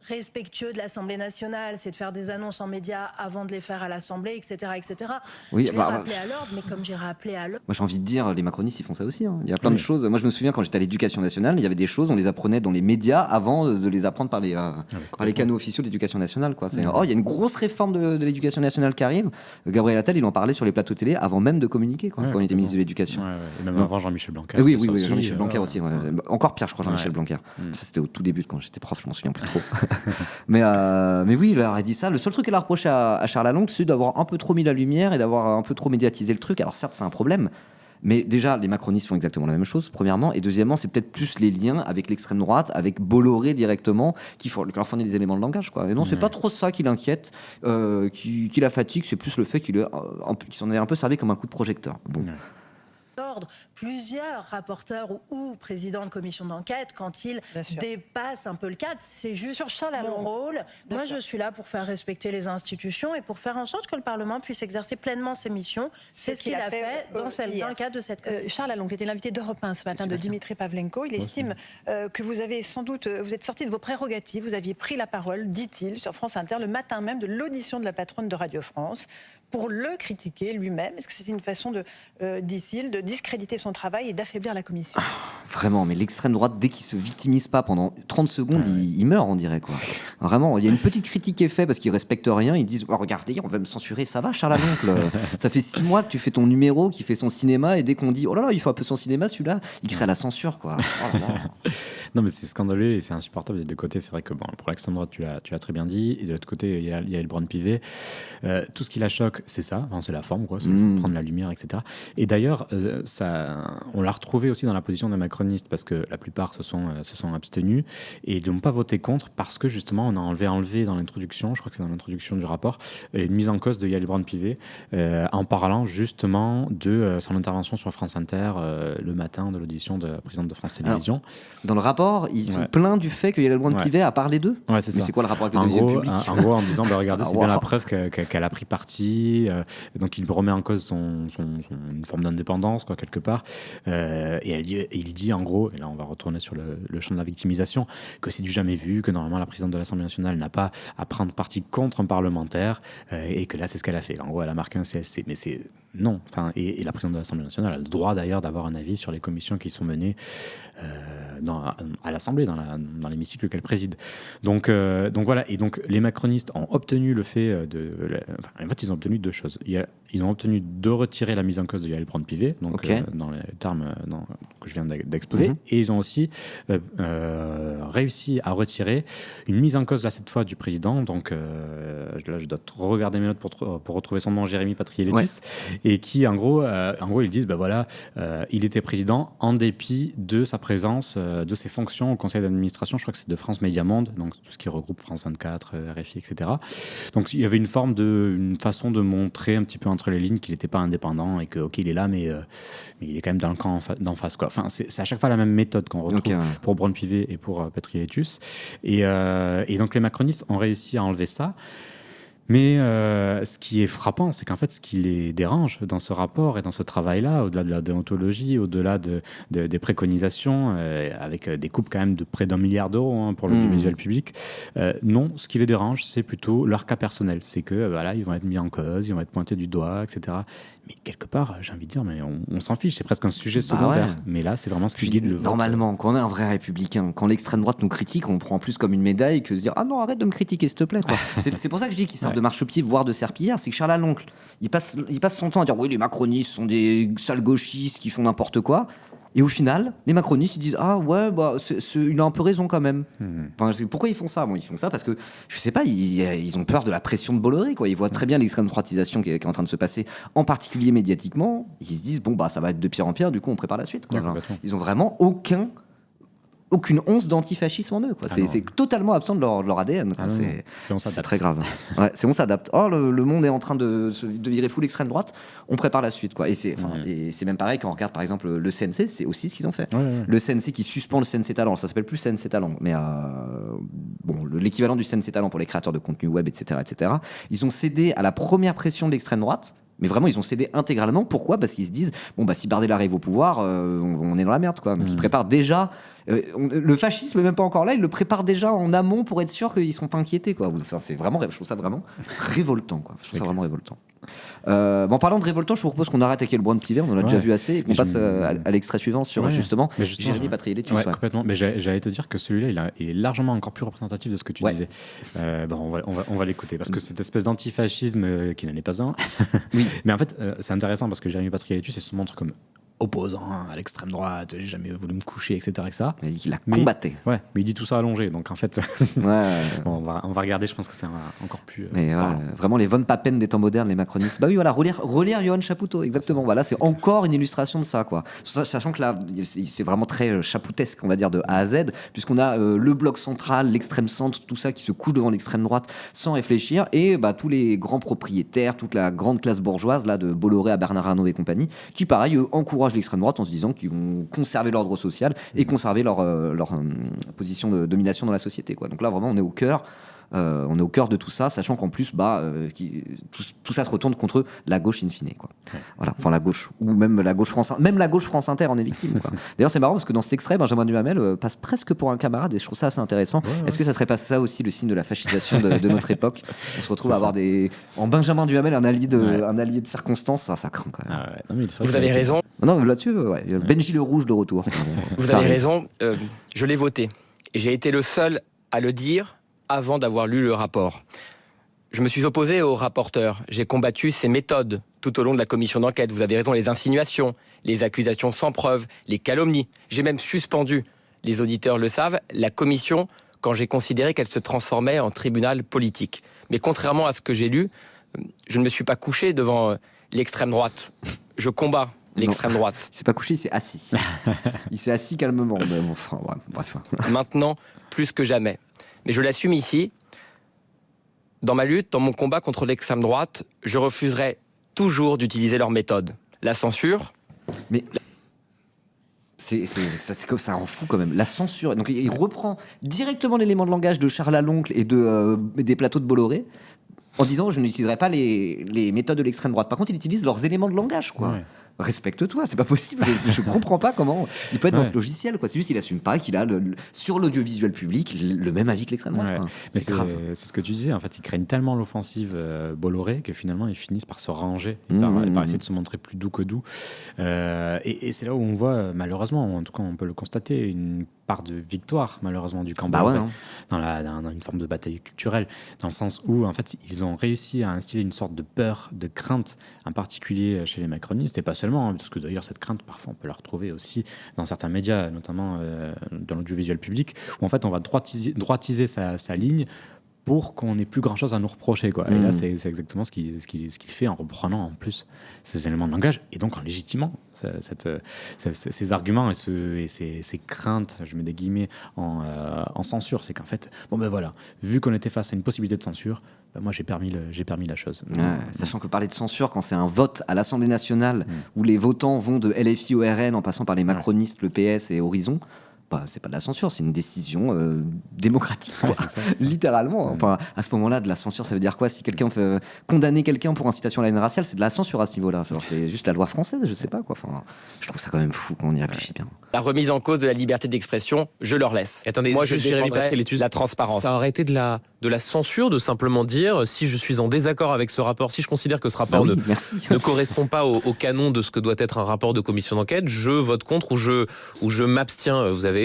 respectueux de l'Assemblée nationale, c'est de faire des annonces en médias avant de les faire à l'Assemblée, etc., etc. Oui, je l'ai rappelé à l'ordre, mais comme j'ai rappelé à l'ordre... Moi, j'ai envie de dire, les macronistes, ils font ça aussi. Hein. Il y a plein de choses. Moi, je me souviens, quand j'étais à l'Éducation nationale, il y avait des choses, on les apprenait dans les médias avant de les apprendre par les canaux officiels de l'Éducation nationale. Quoi. Il y a une grosse réforme de l'Éducation nationale qui arrive. Gabriel Attal, il en parlait sur les plateaux télé avant même de communiquer, quoi, quand il était ministre de l'Éducation. Et même avant Jean-Michel Blanquer. Oui, Jean-Michel Blanquer aussi. Encore pire, je crois, Jean-Michel Blanquer. Ça, c'était au tout début, quand j'étais prof, je m'en souviens plus trop. Mais oui, il leur a dit ça. Le seul truc qu'il a reproché à Charles Aloncle, c'est d'avoir un peu trop mis la lumière et d'avoir un peu trop médiatisé le truc. Alors certes, c'est un problème, mais déjà, les macronistes font exactement la même chose, premièrement. Et deuxièmement, c'est peut-être plus les liens avec l'extrême droite, avec Bolloré directement, qui leur fournit des éléments de langage, quoi. Et non, c'est pas trop ça qui l'inquiète, qui la fatigue, c'est plus le fait qu'il s'en est un peu servi comme un coup de projecteur. Bon. ordre plusieurs rapporteurs ou présidents de commissions d'enquête quand ils dépassent un peu le cadre. C'est juste mon rôle. Moi, je suis là pour faire respecter les institutions et pour faire en sorte que le Parlement puisse exercer pleinement ses missions. C'est ce qu'il a fait dans le cadre de cette commission. Charles Lalonde, qui était l'invité d'Europe 1 ce matin de Dimitri Pavlenko, il estime que vous avez sans doute, vous êtes sorti de vos prérogatives, vous aviez pris la parole, dit-il, sur France Inter le matin même de l'audition de la patronne de Radio France, pour le critiquer lui-même. Est-ce que c'est une façon, dit-il, de discréditer son travail et d'affaiblir la commission ? Vraiment, mais l'extrême droite, dès qu'il se victimise pas pendant 30 secondes, il meurt, on dirait, quoi. Vraiment, il y a une petite critique qui est faite parce qu'ils respectent rien. Ils disent regardez, on va me censurer, ça va, Charles Lalonde. Ça fait 6 mois que tu fais ton numéro, qui fait son cinéma, et dès qu'on dit oh là là, il faut un peu son cinéma, celui-là, il crée la censure, quoi. Oh là là. Non, mais c'est scandaleux et c'est insupportable des deux côtés. C'est vrai que pour l'extrême droite, tu l'as très bien dit, et de l'autre côté, il y a Hellbrun-Pivet. Tout ce qui la choque, c'est ça, c'est la forme, quoi, c'est le fait de prendre la lumière, etc. Et d'ailleurs, on l'a retrouvé aussi dans la position des macronistes, parce que la plupart se sont abstenus et n'ont pas voté contre, parce que justement, on a enlevé dans l'introduction, je crois que c'est dans l'introduction du rapport, une mise en cause de Yael Braun-Pivet, en parlant justement de son intervention sur France Inter le matin de l'audition de la présidente de France Télévisions. Alors, dans le rapport, ils sont plaints du fait que Yael Braun-Pivet a parlé d'eux. Ouais, c'est mais ça. C'est quoi le rapport avec le deuxième public ? En gros, en disant, regardez, c'est bien la preuve qu'elle a pris parti. Donc, il remet en cause une forme d'indépendance, quoi, quelque part. Et il dit, en gros, et là, on va retourner sur le champ de la victimisation, que c'est du jamais vu, que normalement, la présidente de l'Assemblée nationale n'a pas à prendre parti contre un parlementaire, et que là, c'est ce qu'elle a fait. En gros, elle a marqué un CSC. Mais c'est non. Enfin, et la présidente de l'Assemblée nationale a le droit, d'ailleurs, d'avoir un avis sur les commissions qui sont menées à l'Assemblée, dans l'hémicycle qu'elle préside. Donc voilà. Et donc, les macronistes ont obtenu le fait en fait, ils ont obtenu deux choses. Ils ont obtenu de retirer la mise en cause de Yael Braun-Pivet, donc dans les termes que je viens d'exposer, et ils ont aussi réussi à retirer une mise en cause, là, cette fois, du président. Donc là, je dois regarder mes notes pour retrouver son nom, Jérémy Patriélétis, et qui, en gros, ils disent, il était président en dépit de sa présence, de ses fonctions au conseil d'administration, je crois que c'est de France Média Monde, donc tout ce qui regroupe France 24, RFI, etc. Donc il y avait une façon de montrer un petit peu entre les lignes qu'il n'était pas indépendant et que, il est là, mais il est quand même dans le camp d'en face, quoi. Enfin, c'est à chaque fois la même méthode qu'on retrouve pour Braun-Pivet et pour Patriélétis. Et donc les macronistes ont réussi à enlever ça. Mais ce qui est frappant, c'est qu'en fait, ce qui les dérange dans ce rapport et dans ce travail-là, au-delà de la déontologie, au-delà des préconisations, avec des coupes quand même de près d'1 milliard d'euros pour l'audiovisuel public, non, ce qui les dérange, c'est plutôt leur cas personnel. C'est que ils vont être mis en cause, ils vont être pointés du doigt, etc. Mais quelque part, j'ai envie de dire, mais on s'en fiche, c'est presque un sujet secondaire. Mais là, c'est vraiment ce qui guide le vote. Normalement, quand on est un vrai républicain, quand l'extrême droite nous critique, on prend plus comme une médaille que se dire ah non, arrête de me critiquer, s'il te plaît, quoi. C'est pour ça que je dis qu'ils servent de marchepied, voire de serpillière. C'est que Charles Lalonde, il passe son temps à dire oui, les macronistes sont des sales gauchistes qui font n'importe quoi. Et au final, les macronistes, ils disent ah ouais, il a un peu raison quand même. Enfin, pourquoi ils font ça ? Ils font ça parce que, je sais pas, ils ont peur de la pression de Bolloré, quoi. Ils voient très bien l'extrême droitisation qui est en train de se passer, en particulier médiatiquement. Ils se disent ça va être de pire en pire, du coup on prépare la suite, quoi. Ils ont vraiment aucune once d'antifascisme en eux, quoi. C'est totalement absent de leur ADN, quoi. C'est très grave. C'est on s'adapte. Le monde est en train de virer fou l'extrême droite, on prépare la suite, quoi. Et c'est même pareil quand on regarde par exemple le CNC, c'est aussi ce qu'ils ont fait. Le CNC qui suspend le CNC Talent, ça s'appelle plus CNC Talent, mais l'équivalent du CNC Talent pour les créateurs de contenu web, etc. Ils ont cédé à la première pression de l'extrême droite. Mais vraiment, ils ont cédé intégralement. Pourquoi ? Parce qu'ils se disent si Bardella arrive au pouvoir, on est dans la merde, quoi. Donc ils préparent déjà. Le fascisme n'est même pas encore là. Ils le préparent déjà en amont pour être sûr qu'ils ne seront pas inquiétés, quoi. Enfin, je trouve ça vraiment révoltant, quoi. Vraiment révoltant. En parlant de révoltant, je vous propose qu'on arrête avec le Braun-Pivet. On en a déjà vu assez et qu'on passe à l'extrait suivant sur justement Jérémy Patriélétis. Complètement. Mais j'allais te dire que celui-là, il est largement encore plus représentatif de ce que tu disais. On va l'écouter parce que cette espèce d'antifascisme qui n'en est pas un. Mais en fait, c'est intéressant parce que Jérémy Patriélétis se montre comme opposant à l'extrême droite, j'ai jamais voulu me coucher, etc. Il a combatté. Mais il dit tout ça allongé, donc en fait, on va regarder, je pense que c'est encore plus... Mais vraiment les Von Papen des temps modernes, les macronistes. Relire Johan Chapoutot, exactement. Voilà, c'est encore une illustration de ça, quoi. Sachant que là, c'est vraiment très chapoutesque, on va dire, de A à Z, puisqu'on a le bloc central, l'extrême centre, tout ça qui se couche devant l'extrême droite sans réfléchir, et tous les grands propriétaires, toute la grande classe bourgeoise, là, de Bolloré à Bernard Arnault et compagnie, qui, pareil, encouragent de l'extrême droite en se disant qu'ils vont conserver l'ordre social et conserver leur position de domination dans la société, quoi. Donc là, vraiment, on est au cœur de tout ça, sachant qu'en plus, tout ça se retourne contre la gauche in fine, quoi. Voilà, enfin la gauche, ou même la gauche France Inter en est victime, quoi. D'ailleurs, c'est marrant parce que dans cet extrait, Benjamin Duhamel passe presque pour un camarade, et je trouve ça assez intéressant. Est-ce que ça serait pas ça aussi le signe de la fascisation de notre époque? On se retrouve à avoir en Benjamin Duhamel un allié de circonstance, ça craint quand même. Non, vous avez raison. Non, là-dessus, Benji le Rouge de retour. Vous avez raison. Je l'ai voté et j'ai été le seul à le dire avant d'avoir lu le rapport. Je me suis opposé au rapporteur. J'ai combattu ses méthodes tout au long de la commission d'enquête. Vous avez raison, les insinuations, les accusations sans preuve, les calomnies. J'ai même suspendu, les auditeurs le savent, la commission quand j'ai considéré qu'elle se transformait en tribunal politique. Mais contrairement à ce que j'ai lu, je ne me suis pas couché devant l'extrême droite. Je combats l'extrême droite. Il s'est pas couché, il s'est assis. Il s'est assis calmement. Mais enfin, bref. Maintenant, plus que jamais. Mais je l'assume ici, dans ma lutte, dans mon combat contre l'extrême droite, je refuserai toujours d'utiliser leur méthode. La censure... Mais ça rend fou quand même. La censure. Donc il reprend directement l'élément de langage de Charles Aloncle et des plateaux de Bolloré en disant je n'utiliserai pas les méthodes de l'extrême droite. Par contre, il utilise leurs éléments de langage, quoi. Ouais. Respecte-toi, c'est pas possible. Je comprends pas comment il peut être dans ce logiciel, quoi. C'est juste qu'il assume pas qu'il a sur l'audiovisuel public le même avis que l'extrême droite. Ouais. Mais c'est grave. C'est ce que tu disais. En fait, ils craignent tellement l'offensive Bolloré que finalement ils finissent par se ranger et par essayer de se montrer plus doux que doux. Et c'est là où on voit, malheureusement, en tout cas on peut le constater, une part de victoire malheureusement du camp Bolloré dans une forme de bataille culturelle, dans le sens où en fait ils ont réussi à instiller une sorte de peur, de crainte, en particulier chez les macronistes, et pas seulement, parce que d'ailleurs cette crainte parfois on peut la retrouver aussi dans certains médias, notamment dans l'audiovisuel public, où en fait on va droitiser sa ligne pour qu'on n'ait plus grand-chose à nous reprocher, quoi. Et là, c'est exactement ce qu'il fait en reprenant en plus ces éléments de langage et donc en légitimant ces arguments et ces craintes, je mets des guillemets, en censure. C'est qu'en fait, vu qu'on était face à une possibilité de censure, moi j'ai permis la chose. Sachant que parler de censure quand c'est un vote à l'Assemblée nationale où les votants vont de LFI au RN en passant par les macronistes, le PS et Horizon, c'est pas de la censure, c'est une décision démocratique, quoi. Littéralement. Enfin, à ce moment-là, de la censure, ça veut dire quoi? Si quelqu'un fait condamner quelqu'un pour incitation à la haine raciale, c'est de la censure à ce niveau-là. C'est juste la loi française, je sais pas, quoi. Enfin, je trouve ça quand même fou quand on y réfléchit bien. La remise en cause de la liberté d'expression, je leur laisse. Attendez, moi je défendrai la transparence. Ça aurait été de la censure de simplement dire si je suis en désaccord avec ce rapport, si je considère que ce rapport ne correspond pas au canon de ce que doit être un rapport de commission d'enquête, je vote contre ou je m'abstiens. Vous avez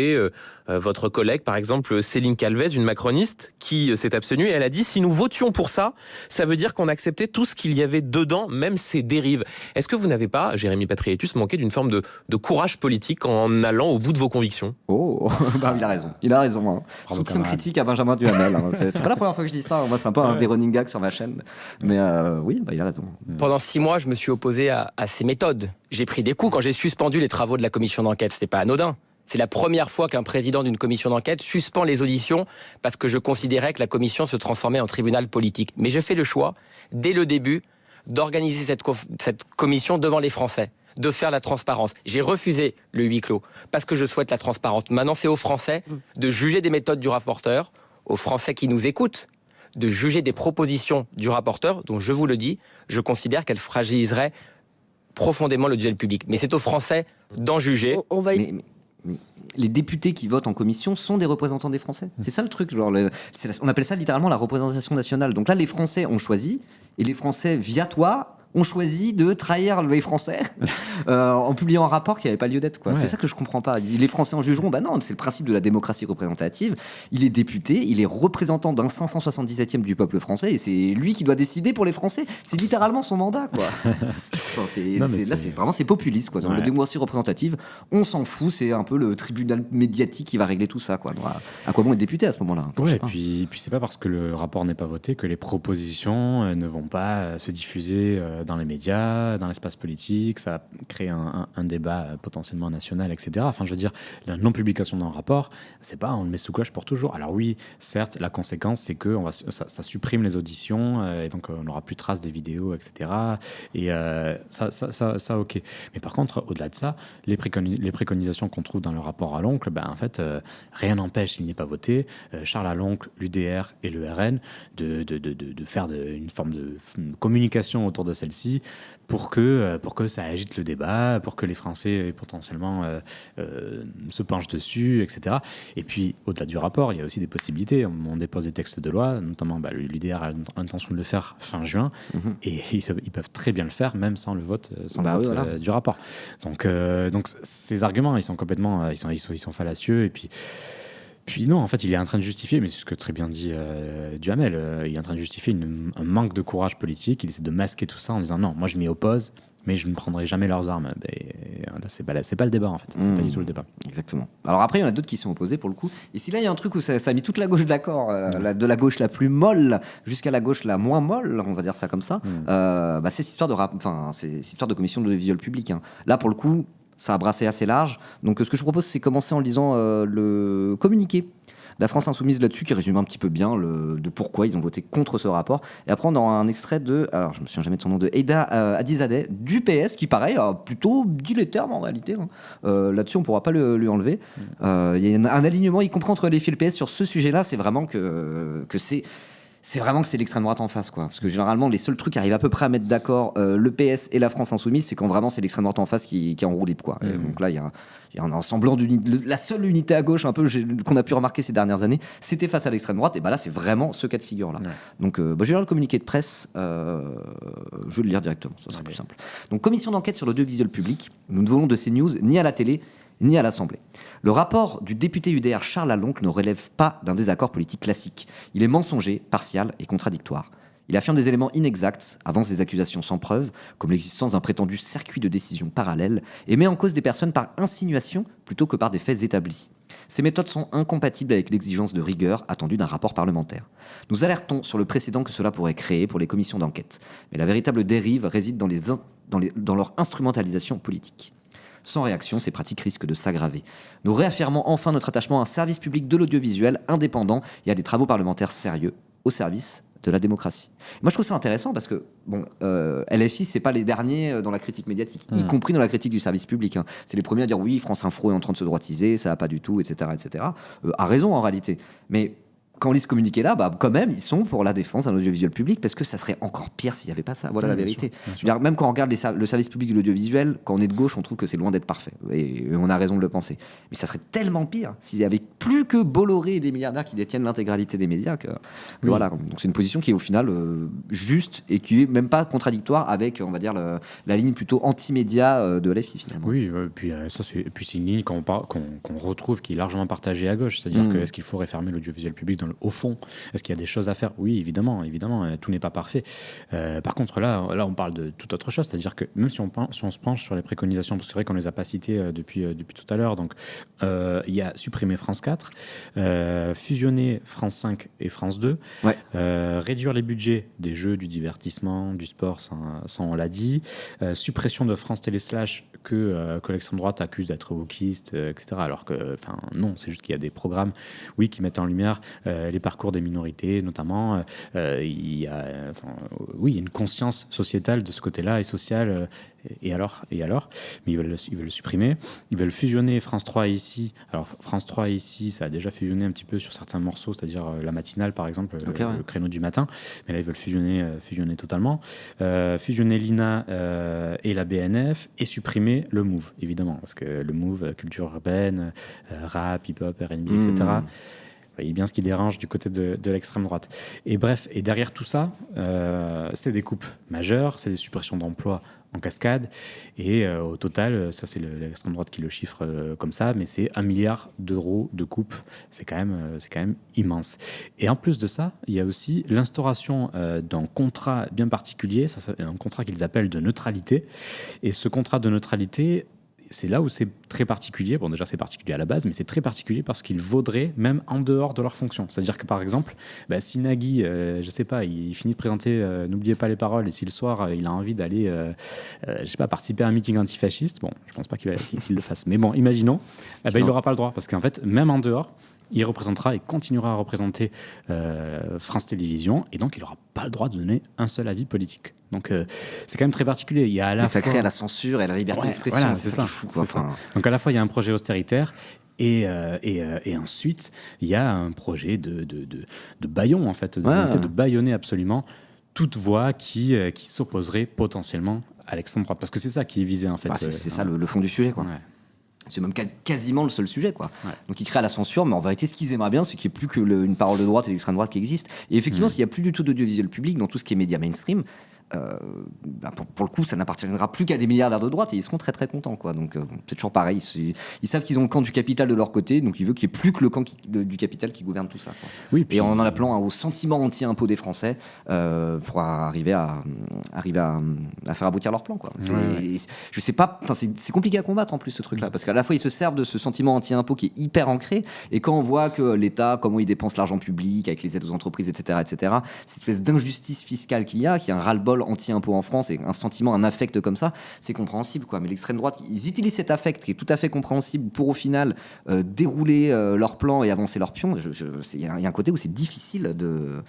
votre collègue, par exemple, Céline Calvez, une macroniste, qui s'est abstenue et elle a dit si nous votions pour ça, ça veut dire qu'on acceptait tout ce qu'il y avait dedans, même ses dérives. Est-ce que vous n'avez pas, Jérémy Patriétus, manqué d'une forme de courage politique en allant au bout de vos convictions? Il a raison. Soutien critique à Benjamin Duhamel. C'est pas la première fois que je dis ça. Moi, c'est un peu un des running gags sur ma chaîne. Mais il a raison. Pendant 6 mois, je me suis opposé à ces méthodes. J'ai pris des coups quand j'ai suspendu les travaux de la commission d'enquête. C'était pas anodin. C'est la première fois qu'un président d'une commission d'enquête suspend les auditions parce que je considérais que la commission se transformait en tribunal politique. Mais j'ai fait le choix, dès le début, d'organiser cette commission devant les Français, de faire la transparence. J'ai refusé le huis clos parce que je souhaite la transparence. Maintenant, c'est aux Français de juger des méthodes du rapporteur, aux Français qui nous écoutent, de juger des propositions du rapporteur, dont je vous le dis, je considère qu'elles fragiliseraient profondément le duel public. Mais c'est aux Français d'en juger. Mais les députés qui votent en commission sont des représentants des Français. C'est ça le truc. On appelle ça littéralement la représentation nationale. Donc là, les Français ont choisi, et les Français, via toi, ont choisi de trahir les Français en publiant un rapport qui n'avait pas lieu d'être, quoi. C'est ça que je comprends pas. Les Français en jugeront. Non, c'est le principe de la démocratie représentative. Il est député, il est représentant d'un 577e du peuple français, et c'est lui qui doit décider pour les Français. C'est littéralement son mandat, quoi. C'est populiste, quoi. La démocratie représentative, on s'en fout. C'est un peu le tribunal médiatique qui va régler tout ça, quoi. À quoi bon être député à ce moment-là? Et puis c'est pas parce que le rapport n'est pas voté que les propositions ne vont pas se diffuser dans les médias, dans l'espace politique, ça crée un débat potentiellement national, etc. Enfin, je veux dire, la non-publication d'un rapport, c'est pas on le met sous cloche pour toujours. Alors oui, certes, la conséquence, c'est que ça supprime les auditions, et donc on n'aura plus trace des vidéos, etc. Et ça, ok. Mais par contre, au-delà de ça, les préconisations qu'on trouve dans le rapport à l'oncle, en fait, rien n'empêche, s'il n'est pas voté, Charles Aloncle, l'UDR et le RN de faire une forme de communication autour de celle-ci pour que ça agite le débat, pour que les Français potentiellement se penchent dessus, etc. Et puis, au-delà du rapport, il y a aussi des possibilités. On dépose des textes de loi, notamment l'UDR a l'intention de le faire fin juin, et ils peuvent très bien le faire, même sans le vote, du rapport. Donc ces arguments, ils sont complètement ils sont fallacieux, et puis non, en fait, il est en train de justifier, mais c'est ce que très bien dit Duhamel, il est en train de justifier un manque de courage politique. Il essaie de masquer tout ça en disant non, moi je m'y oppose, mais je ne prendrai jamais leurs armes. Là, c'est pas le débat, en fait. C'est pas du tout le débat. Exactement. Alors après, il y en a d'autres qui sont opposés, pour le coup. Et si là, il y a un truc où ça a mis toute la gauche d'accord, de la gauche la plus molle jusqu'à la gauche la moins molle, on va dire ça comme ça, c'est cette histoire de commission de l'audiovisuel public. Hein. Là, pour le coup, ça a brassé assez large. Donc ce que je propose, c'est commencer en lisant le communiqué de la France Insoumise là-dessus, qui résume un petit peu bien de pourquoi ils ont voté contre ce rapport. Et après, on aura un extrait alors je me souviens jamais de son nom, de Aïda Hadizadeh, du PS, qui pareil, plutôt dit les termes en réalité. Hein. Là-dessus, on ne pourra pas lui enlever. Il y a un alignement, y compris entre les filles et le PS, sur ce sujet-là. C'est vraiment que c'est l'extrême droite en face, quoi. Parce que généralement, les seuls trucs qui arrivent à peu près à mettre d'accord le PS et la France Insoumise, c'est quand vraiment c'est l'extrême droite en face qui est en roue libre, quoi. Donc là, il y a un semblant d'unité. La seule unité à gauche, un peu, qu'on a pu remarquer ces dernières années, c'était face à l'extrême droite. Et là, c'est vraiment ce cas de figure-là. Donc, je vais lire le communiqué de presse. Je vais le lire directement, ça sera plus simple. Donc, commission d'enquête sur l'audiovisuel public. Nous ne voulons de ces news ni à la télé, ni à l'Assemblée. Le rapport du député UDR Charles Aloncle ne relève pas d'un désaccord politique classique. Il est mensonger, partial et contradictoire. Il affirme des éléments inexacts, avance des accusations sans preuve, comme l'existence d'un prétendu circuit de décision parallèle, et met en cause des personnes par insinuation plutôt que par des faits établis. Ces méthodes sont incompatibles avec l'exigence de rigueur attendue d'un rapport parlementaire. Nous alertons sur le précédent que cela pourrait créer pour les commissions d'enquête. Mais la véritable dérive réside dans leur instrumentalisation politique. Sans réaction, ces pratiques risquent de s'aggraver. Nous réaffirmons enfin notre attachement à un service public de l'audiovisuel indépendant et à des travaux parlementaires sérieux au service de la démocratie. Moi, je trouve ça intéressant parce que LFI, c'est pas les derniers dans la critique médiatique, y compris dans la critique du service public. Hein. C'est les premiers à dire oui, France Info est en train de se droitiser, ça va pas du tout, etc., etc. A raison en réalité, mais quand on lit ce communiqué-là, quand même, ils sont pour la défense d'un audiovisuel public, parce que ça serait encore pire s'il n'y avait pas ça. Voilà la vérité. Bien sûr. Même quand on regarde le service public de l'audiovisuel, quand on est de gauche, on trouve que c'est loin d'être parfait. Et on a raison de le penser. Mais ça serait tellement pire s'il n'y avait plus que Bolloré et des milliardaires qui détiennent l'intégralité des médias. Voilà. Donc c'est une position qui est au final juste et qui n'est même pas contradictoire avec, on va dire, la ligne plutôt anti-média de LFI, finalement. Oui, puis c'est une ligne qu'on retrouve qui est largement partagée à gauche. C'est-à-dire que est-ce qu'il faut réformer l'audiovisuel public au fond, est-ce qu'il y a des choses à faire? Oui, évidemment, tout n'est pas parfait. Par contre, là, on parle de toute autre chose, c'est-à-dire que même si on se penche sur les préconisations, parce que c'est vrai qu'on ne les a pas citées depuis tout à l'heure, donc il y a supprimer France 4, fusionner France 5 et France 2, réduire les budgets des jeux, du divertissement, du sport, ça on l'a dit, suppression de France Télé Slash que l'extrême droite accuse d'être wokiste, etc. Alors que, non, c'est juste qu'il y a des programmes, qui mettent en lumière les parcours des minorités, notamment. Il y a une conscience sociétale de ce côté-là et sociale. Et alors Mais ils veulent le supprimer. Ils veulent fusionner France 3 et ici. Alors, France 3 et ici, ça a déjà fusionné un petit peu sur certains morceaux, c'est-à-dire la matinale, par exemple, le créneau du matin. Mais là, ils veulent fusionner totalement. Fusionner l'INA et la BNF et supprimer le MOVE, évidemment. Parce que le MOVE, culture urbaine, rap, hip-hop, R&B, etc., vous voyez bien ce qui dérange du côté de l'extrême droite. Et bref, et derrière tout ça, c'est des coupes majeures, c'est des suppressions d'emplois en cascade. Et au total, ça c'est l'extrême droite qui le chiffre comme ça, mais c'est 1 milliard d'euros de coupes. C'est quand même immense. Et en plus de ça, il y a aussi l'instauration d'un contrat bien particulier, un contrat qu'ils appellent de neutralité. Et ce contrat de neutralité, c'est là où c'est très particulier. Bon, déjà, c'est particulier à la base, mais c'est très particulier parce qu'il vaudrait même en dehors de leur fonction. C'est-à-dire que, par exemple, si Nagui, je sais pas, il finit de présenter N'oubliez pas les paroles, et si le soir, il a envie d'aller, je sais pas, participer à un meeting antifasciste, bon, je pense pas qu'il le fasse, mais bon, imaginons, il n'aura pas le droit, parce qu'en fait, même en dehors, il représentera et continuera à représenter France Télévisions, et donc il n'aura pas le droit de donner un seul avis politique. Donc c'est quand même très particulier. Il y a à la ça fois... crée à la censure et à la liberté d'expression. Voilà, c'est ça. Fou, quoi. Ça. Donc à la fois il y a un projet austéritaire et ensuite il y a un projet de bâillon en fait, de bâillonner absolument toute voix qui s'opposerait potentiellement à l'extrême droite, parce que c'est ça qui est visé en fait. C'est ça le fond du sujet, quoi. Ouais. C'est même quasiment le seul sujet, quoi. Ouais. Donc ils créent à la censure, mais en vérité, ce qu'ils aimeraient bien, c'est qu'il n'y ait plus une parole de droite et d'extrême droite qui existe. Et effectivement, s'il n'y a plus du tout d'audiovisuel public dans tout ce qui est médias mainstream, pour le coup, ça n'appartiendra plus qu'à des milliardaires de droite et ils seront très très contents, quoi. Donc c'est toujours pareil. Ils savent qu'ils ont le camp du capital de leur côté, donc ils veulent qu'il n'y ait plus que le camp du capital qui gouverne tout ça, quoi. Oui, puis... Et en appelant au sentiment anti-impôt des Français pour arriver à faire aboutir leur plan, quoi. Je sais pas, c'est compliqué à combattre en plus ce truc-là, parce qu'à la fois ils se servent de ce sentiment anti-impôt qui est hyper ancré, et quand on voit que l'État, comment il dépense l'argent public avec les aides aux entreprises, etc., cette espèce d'injustice fiscale qu'il y a un ras-le-bol anti-impôt en France et un sentiment, un affect comme ça, c'est compréhensible, quoi. Mais l'extrême droite, ils utilisent cet affect qui est tout à fait compréhensible pour au final dérouler leur plan et avancer leur pion. Il y a un côté où c'est difficile de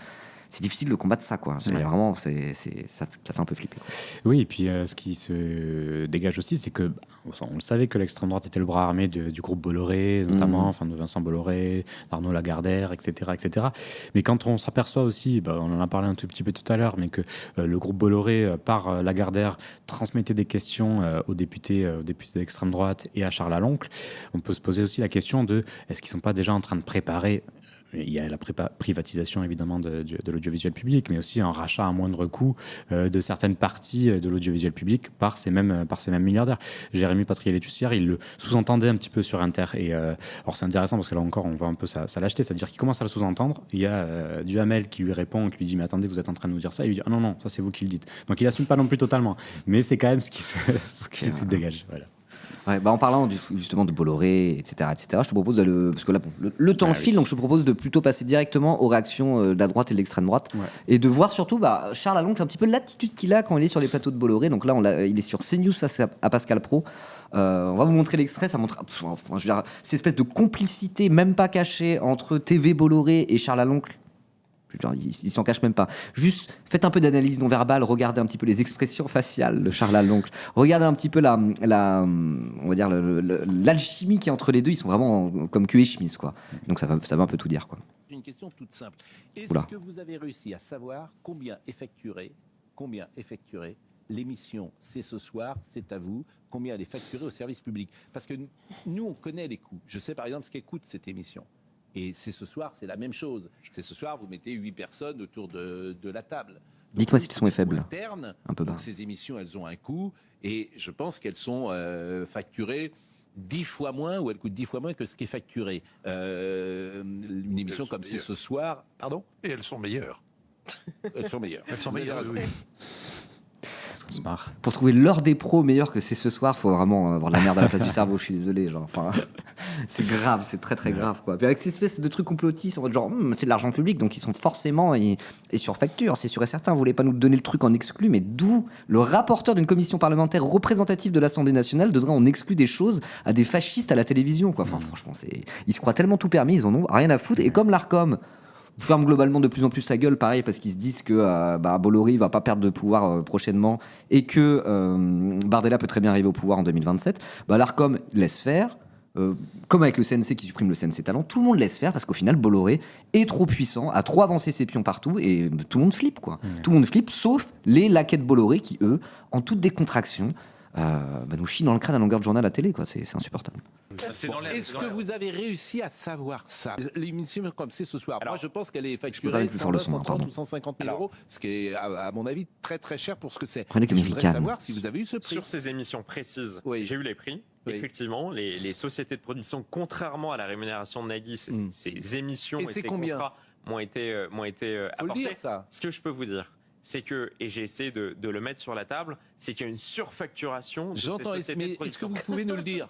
combattre ça, quoi. Ouais. Vraiment, ça fait un peu flipper, quoi. Oui, et puis ce qui se dégage aussi, c'est que on le savait que l'extrême droite était le bras armé du groupe Bolloré, notamment, de Vincent Bolloré, d'Arnaud Lagardère, etc., etc. Mais quand on s'aperçoit aussi, on en a parlé un tout petit peu tout à l'heure, mais que le groupe Bolloré, par Lagardère, transmettait des questions aux députés d'extrême droite et à Charles Laloncle, on peut se poser aussi la question de est-ce qu'ils ne sont pas déjà en train de préparer... Il y a la privatisation évidemment de l'audiovisuel public, mais aussi un rachat à moindre coût de certaines parties de l'audiovisuel public par ces mêmes milliardaires. Jérémy Patrier-Létus hier, il le sous-entendait un petit peu sur Inter. Et alors c'est intéressant parce que là encore on voit un peu sa lâcheté, c'est-à-dire qu'il commence à le sous-entendre. Il y a Duhamel qui lui répond, qui lui dit mais attendez, vous êtes en train de nous dire ça. Il lui dit ah non, ça c'est vous qui le dites. Donc il assume pas non plus totalement, mais c'est quand même ce qui se dégage. Voilà. Ouais, en parlant justement de Bolloré, etc., je te propose parce que là, le temps file, donc je te propose de plutôt passer directement aux réactions de la droite et de l'extrême droite, et de voir surtout Charles Laloncle, un petit peu l'attitude qu'il a quand il est sur les plateaux de Bolloré. Donc là, il est sur CNews à Pascal Pro. On va vous montrer l'extrait, ça montre cette espèce de complicité, même pas cachée, entre TV Bolloré et Charles Laloncle. Genre, il s'en cache même pas. Juste, faites un peu d'analyse non verbale, regardez un petit peu les expressions faciales de Charles Laloncle, regardez un petit peu on va dire l'alchimie qui est entre les deux. Ils sont vraiment comme cul et chemise, quoi. Donc ça va un peu tout dire, quoi. Une question toute simple. Est-ce que vous avez réussi à savoir combien effectuerait l'émission C'est ce soir, c'est à vous, combien elle est facturée au service public? Parce que nous, on connaît les coûts. Je sais par exemple ce qu'écoute cette émission. Et c'est ce soir, c'est la même chose. C'est ce soir, vous mettez 8 personnes autour de la table. Dites-moi si le son est faible. Interne, un peu bas. Donc ces émissions, elles ont un coût. Et je pense qu'elles sont facturées 10 fois moins, ou elles coûtent 10 fois moins que ce qui est facturé. Une émission comme C'est ce soir... Pardon? Et elles sont meilleures. Elles sont meilleures. Elles sont meilleures, oui. Pour trouver l'heure des pros meilleure que C'est ce soir, il faut vraiment avoir de la merde à la place du cerveau. Je suis désolé, c'est grave, c'est très très grave, quoi. Puis avec ces espèces de trucs complotistes, c'est de l'argent public, donc ils sont forcément et sur facture, c'est sûr et certain. Vous voulez pas nous donner le truc en exclu, mais d'où le rapporteur d'une commission parlementaire représentative de l'Assemblée nationale devrait en exclure des choses à des fascistes à la télévision, quoi. Franchement, ils se croient tellement tout permis, ils en ont rien à foutre. Et comme l'Arcom ferme globalement de plus en plus sa gueule, pareil, parce qu'ils se disent que Bolloré va pas perdre de pouvoir prochainement et que Bardella peut très bien arriver au pouvoir en 2027, l'Arcom laisse faire. Comme avec le CNC qui supprime le CNC Talent, tout le monde laisse faire parce qu'au final Bolloré est trop puissant, a trop avancé ses pions partout et tout le monde flippe, quoi. Tout le monde flippe, sauf les laquais de Bolloré qui, eux, en toute décontraction, nous chient dans le crâne à longueur de journal à la télé, quoi. C'est insupportable. Est-ce que vous avez réussi à savoir ça? L'émission comme C'est ce soir, moi je pense qu'elle est facturée 130 ou 150 000 euros, ce qui est à mon avis très très cher pour ce que c'est. Je voudrais savoir si vous avez eu ce prix. Sur ces émissions précises, j'ai eu les prix. Oui. Effectivement, les sociétés de production, contrairement à la rémunération de Nagui, ces émissions et ces contrats m'ont été apportés. Le dire, ça. Ce que je peux vous dire, c'est que, et j'ai essayé de le mettre sur la table, c'est qu'il y a une surfacturation de ces sociétés de production. Est-ce que vous pouvez nous le dire?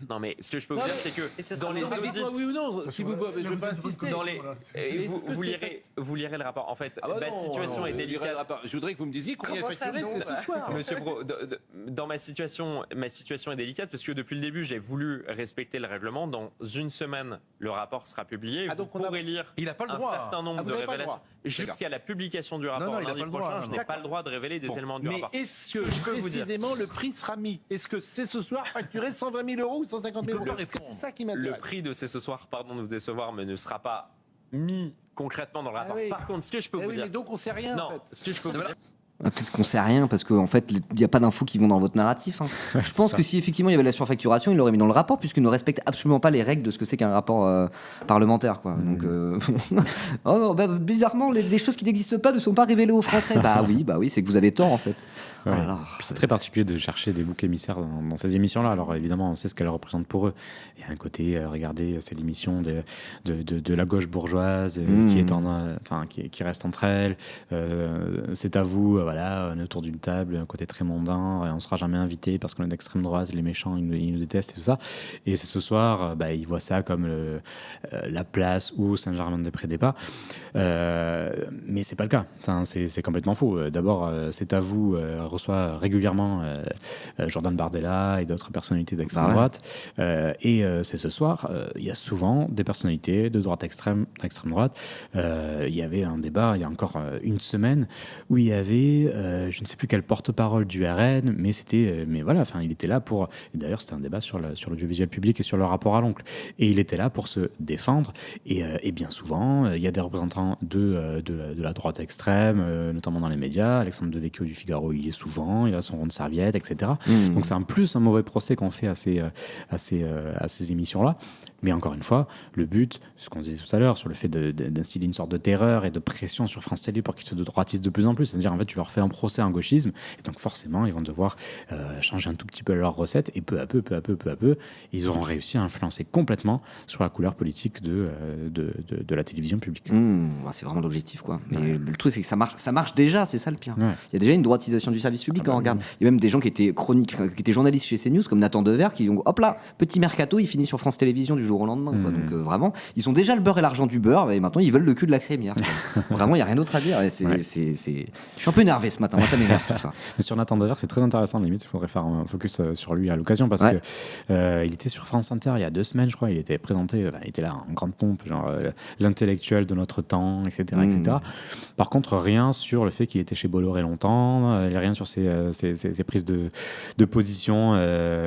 Non, mais ce que je peux vous dire, c'est que dans les audits... Dites-moi oui ou non, si vous je ne veux pas insister. Vous lirez le rapport. En fait, ma situation est délicate. Je voudrais que vous me disiez combien est facturé ce soir. Monsieur Brault, dans ma situation est délicate parce que depuis le début, j'ai voulu respecter le règlement. Dans une semaine, le rapport sera publié. Vous pourrez lire un certain nombre de révélations. Jusqu'à la publication du rapport lundi prochain, je n'ai pas le droit de révéler des éléments du rapport. Mais est-ce que précisément le prix sera mis? Est-ce que c'est ce soir facturé 120 000 € ou 150 000 €? Est-ce que c'est ça qui m'intéresse? Le prix de C'est ce soir, pardon de vous décevoir, mais ne sera pas mis concrètement dans le rapport. Par contre, ce que je peux vous dire... mais donc on sait rien, en fait. Ce que je peux vous dire... Peut-être qu'on sait rien parce qu'en fait il n'y a pas d'infos qui vont dans votre narratif. Je pense que si effectivement il y avait la surfacturation, il l'aurait mis dans le rapport puisqu'il ne respecte absolument pas les règles de ce que c'est qu'un rapport parlementaire. Quoi. Donc, bizarrement, des choses qui n'existent pas ne sont pas révélées aux Français. Bah oui, c'est que vous avez tort en fait. Ouais. C'est très particulier de chercher des boucs émissaires dans ces émissions-là. Alors évidemment, on sait ce qu'elles représentent pour eux. Il y a un côté, regardez, c'est l'émission de la gauche bourgeoise qui reste entre elles. C'est à vous. Voilà, on est autour d'une table, un côté très mondain, on ne sera jamais invité parce qu'on est d'extrême droite, les méchants, ils nous détestent et tout ça. Et c'est ce soir, ils voient ça comme la place où Saint-Germain-des-Prés débat. Mais c'est pas le cas, c'est complètement faux. D'abord, c'est à vous reçoit régulièrement Jordan Bardella et d'autres personnalités d'extrême droite. Et c'est ce soir, il y a souvent des personnalités de droite extrême, d'extrême droite. Il y avait un débat il y a encore une semaine où il y avait je ne sais plus quel porte-parole du RN, mais il était là pour. Et d'ailleurs, c'était un débat sur l'audiovisuel public et sur le rapport à l'oncle. Et il était là pour se défendre. Et bien souvent, il y a des représentants de la droite extrême, notamment dans les médias. Alexandre Devecchio du Figaro, il y est souvent, il a son rond de serviette, etc. Donc c'est un mauvais procès qu'on fait à ces émissions-là. Mais encore une fois, le but, ce qu'on disait tout à l'heure, sur le fait d'instiller une sorte de terreur et de pression sur France Télé pour qu'ils se droitisent de plus en plus, c'est-à-dire en fait tu leur fais un procès en gauchisme, et donc forcément ils vont devoir changer un tout petit peu leur recette, et peu à peu, ils auront réussi à influencer complètement sur la couleur politique de la télévision publique. C'est vraiment l'objectif, quoi. Mais le truc, c'est que ça marche déjà, c'est ça le pire. Ouais. Il y a déjà une droitisation du service public quand on regarde. Il y a même des gens qui étaient journalistes chez CNews, comme Nathan Dever, qui ont hop là, petit mercato, il finit sur France Télévisions du jour au lendemain. Quoi. Donc vraiment, ils ont déjà le beurre et l'argent du beurre, et maintenant ils veulent le cul de la crémière. Vraiment, il n'y a rien d'autre à dire. Je suis un peu énervé ce matin, moi ça m'énerve tout ça. Mais sur Nathan Dever, c'est très intéressant, limite, il faudrait faire un focus sur lui à l'occasion, parce que il était sur France Inter il y a 2 semaines, je crois, il était présenté, il était là en grande pompe, genre l'intellectuel de notre temps, etc. etc. Par contre, rien sur le fait qu'il était chez Bolloré longtemps, rien sur ses prises de position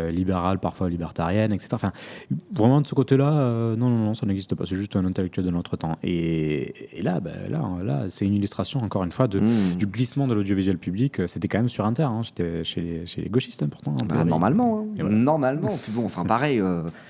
libérales, parfois libertariennes, etc. Enfin, vraiment de ce côté-là, non, ça n'existe pas. C'est juste un intellectuel de notre temps. Et là, c'est une illustration, encore une fois, du glissement de l'audiovisuel public. C'était quand même sur Inter, j'étais chez les gauchistes, pourtant. Normalement. Normalement. Puis bon, enfin, pareil,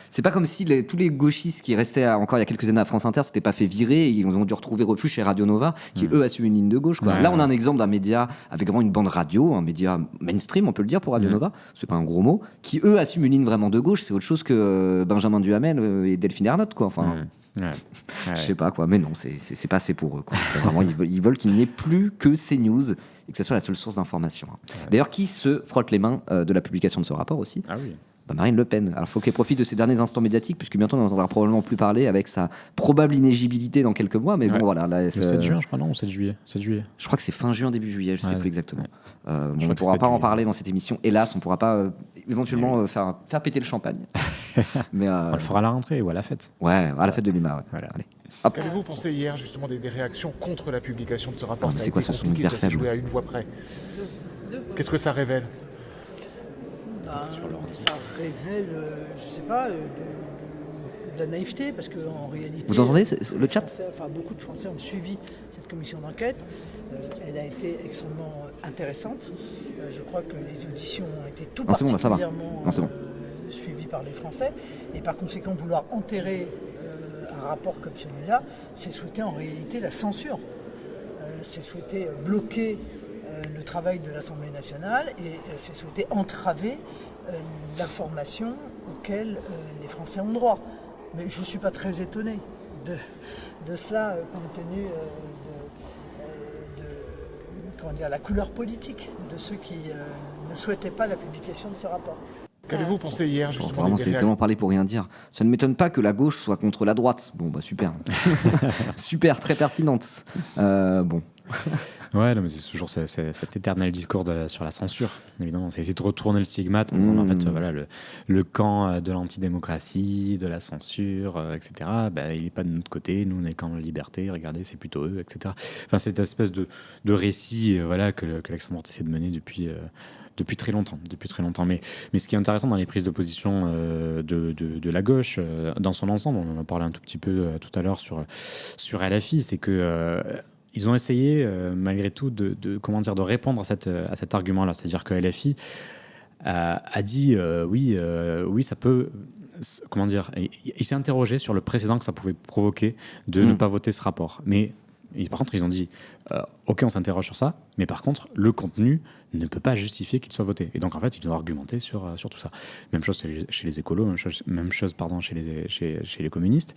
c'est pas comme si tous les gauchistes qui restaient encore il y a quelques années à France Inter s'étaient pas fait virer et ils ont dû retrouver refuge chez Radio Nova, qui eux assument une ligne de gauche. Quoi. Là, on a un exemple d'un média avec vraiment une bande radio, un média mainstream, on peut le dire pour Radio Nova, c'est pas un gros mot, qui eux assument une ligne vraiment de gauche. C'est autre chose que Benjamin Duhamel et Delphine Ernotte, quoi. Enfin, je sais pas quoi, mais non, c'est pas assez pour eux. Quoi. C'est vraiment, ils veulent qu'il n'y ait plus que CNews et que ce soit la seule source d'information. D'ailleurs, qui se frotte les mains de la publication de ce rapport aussi? Ah oui. Marine Le Pen. Alors, il faut qu'elle profite de ces derniers instants médiatiques, puisque bientôt, on n'entendra probablement plus parler avec sa probable inéligibilité dans quelques mois. Mais bon, voilà. Là, le 7 juin, je crois, non, ou 7 juillet. Je crois que c'est fin juin, début juillet, je ne sais plus exactement. On ne pourra pas en parler dans cette émission. Hélas, on ne pourra pas éventuellement faire péter le champagne. Mais, on le fera à la rentrée ou à la fête. Ouais, à la fête de Lima. Ouais. Voilà. Allez. Qu'avez-vous pensé hier, justement, des réactions contre la publication de ce rapport? C'est quoi, ce son hyper faible? Ça s'est joué à une voix près. Qu'est-ce que ça révèle? Ça révèle, je sais pas, de la naïveté, parce qu'en réalité... Vous entendez le chat? Beaucoup de Français ont suivi cette commission d'enquête. Elle a été extrêmement intéressante. Je crois que les auditions ont été tout particulièrement suivies par les Français. Et par conséquent, vouloir enterrer un rapport comme celui-là, c'est souhaiter en réalité la censure. C'est souhaiter bloquer le travail de l'Assemblée nationale et c'est souhaiter entraver l'information auquel les Français ont droit. Mais je ne suis pas très étonné de cela, compte tenu la couleur politique de ceux qui ne souhaitaient pas la publication de ce rapport. Qu'avez-vous pensé hier justement Vraiment, c'est tellement parlé pour rien dire. Ça ne m'étonne pas que la gauche soit contre la droite. Bon, bah super. Super, très pertinente. Bon. Ouais, non, mais c'est toujours cet éternel discours sur la censure, évidemment. C'est essayer de retourner le stigmate en disant, en fait, voilà, le camp de l'antidémocratie, de la censure, etc., bah, il n'est pas de notre côté. Nous, on est le camp de la liberté. Regardez, c'est plutôt eux, etc. Enfin, cette espèce de récit voilà, que l'extrême droite essaie de mener depuis très longtemps. Mais ce qui est intéressant dans les prises de position de la gauche, dans son ensemble, on en a parlé un tout petit peu tout à l'heure sur LFI, c'est que ils ont essayé, malgré tout, de répondre à cet argument-là. C'est-à-dire que LFI a dit oui, ça peut. Comment dire, il s'est interrogé sur le précédent que ça pouvait provoquer de ne pas voter ce rapport. Mais par contre, ils ont dit ok, on s'interroge sur ça, mais par contre, le contenu ne peut pas justifier qu'il soit voté. Et donc, en fait, ils ont argumenté sur tout ça. Même chose chez les écolos, même chose chez les communistes.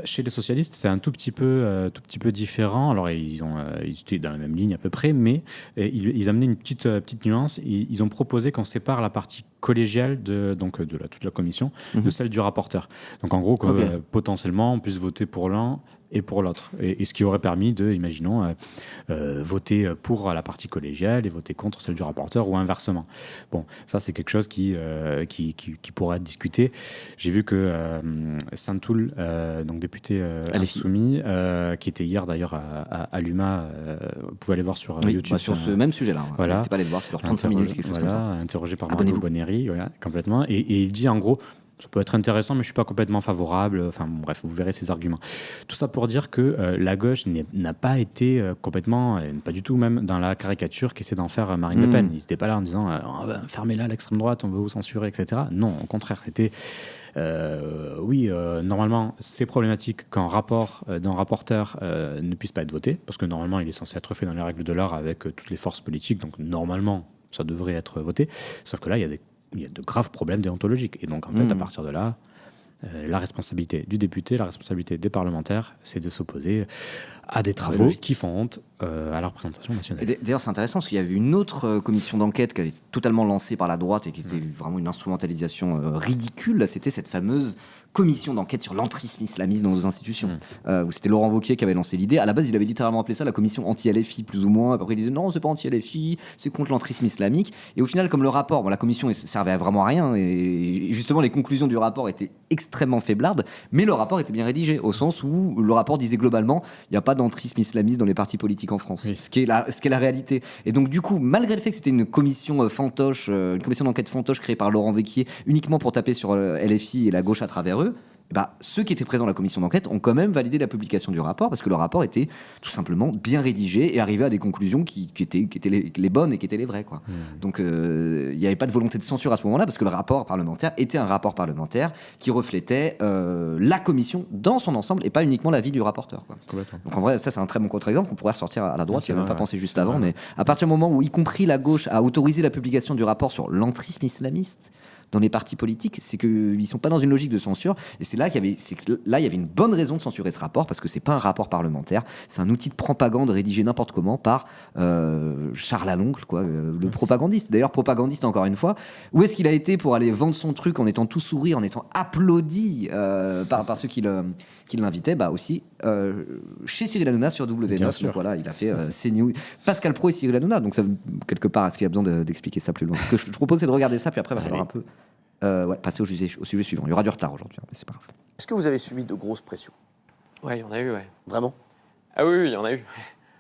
Chez les socialistes, c'est un tout petit peu différent. Alors, ils étaient dans la même ligne à peu près, mais ils amenaient une petite nuance. Ils ont proposé qu'on sépare la partie collégiale de toute la commission de celle du rapporteur. Donc, en gros, potentiellement, on puisse voter pour l'un et pour l'autre. Et ce qui aurait permis de, imaginons, voter pour la partie collégiale et voter contre celle du rapporteur ou inversement. Bon, ça c'est quelque chose qui pourra être discuté. J'ai vu que Saint-Toul, donc député insoumis, qui était hier d'ailleurs à l'UMA, vous pouvez aller voir sur YouTube. Sur ce même sujet-là. Voilà. N'hésitez pas à aller le voir, c'est leur 35 minutes, quelque chose comme ça. Interrogé par Margot Bonnery, voilà, complètement. Et il dit en gros, ça peut être intéressant, mais je ne suis pas complètement favorable. Enfin, bref, vous verrez ses arguments. Tout ça pour dire que la gauche n'a pas été complètement, pas du tout même, dans la caricature qu'essaie d'en faire Marine Le Pen. Ils n'étaient pas là en disant fermez-la à l'extrême droite, on veut vous censurer, etc. Non, au contraire, c'était normalement, c'est problématique qu'un rapport d'un rapporteur ne puisse pas être voté, parce que normalement, il est censé être fait dans les règles de l'art avec toutes les forces politiques, donc normalement, ça devrait être voté. Sauf que là, il y a de graves problèmes déontologiques. Et donc, en fait, à partir de là, la responsabilité du député, la responsabilité des parlementaires, c'est de s'opposer à des travaux qui font honte à la représentation nationale. D'ailleurs, c'est intéressant parce qu'il y avait une autre commission d'enquête qui avait été totalement lancée par la droite et qui était vraiment une instrumentalisation ridicule. C'était cette fameuse commission d'enquête sur l'entrisme islamiste dans nos institutions. Où c'était Laurent Wauquiez qui avait lancé l'idée. À la base, il avait littéralement appelé ça la commission anti-LFI, plus ou moins. Après, il disait non, c'est pas anti-LFI, c'est contre l'entrisme islamique. Et au final, comme le rapport, la commission servait à vraiment rien. Et justement, les conclusions du rapport étaient extrêmement faiblardes. Mais le rapport était bien rédigé, au sens où le rapport disait globalement il n'y a pas d'entrisme islamiste dans les partis politiques en France. Ce qui est la réalité. Et donc, du coup, malgré le fait que c'était une commission fantoche, une commission d'enquête fantoche créée par Laurent Wauquiez, uniquement pour taper sur LFI et la gauche à travers eux, ceux qui étaient présents à la commission d'enquête ont quand même validé la publication du rapport parce que le rapport était tout simplement bien rédigé et arrivait à des conclusions qui étaient les bonnes et qui étaient les vraies, quoi. Donc il n'y avait pas de volonté de censure à ce moment-là parce que le rapport parlementaire était un rapport parlementaire qui reflétait la commission dans son ensemble et pas uniquement l'avis du rapporteur, quoi. Donc en vrai, ça c'est un très bon contre-exemple qu'on pourrait ressortir à la droite. Je n'y avais même pas pensé juste avant, mais à partir du moment où y compris la gauche a autorisé la publication du rapport sur l'entrisme islamiste dans les partis politiques, c'est qu'ils ne sont pas dans une logique de censure. Et c'est là qu'il y avait une bonne raison de censurer ce rapport, parce que ce n'est pas un rapport parlementaire, c'est un outil de propagande rédigé n'importe comment par Charles Laloncle, quoi, le propagandiste. D'ailleurs, propagandiste encore une fois, où est-ce qu'il a été pour aller vendre son truc en étant tout sourire, en étant applaudi par ceux qui l'invitaient, aussi chez Cyril Hanouna sur W9. Donc voilà, il a fait CNews, Pascal Praud et Cyril Hanouna. Donc ça, quelque part, est-ce qu'il y a besoin d'expliquer ça plus loin? Ce que je te propose, c'est de regarder ça, puis après, il va falloir un peu passer au sujet suivant. Il y aura du retard aujourd'hui, mais c'est pas grave. Est-ce que vous avez subi de grosses pressions? Ouais, il y en a eu, ouais. Vraiment? Ah oui, il y en a eu.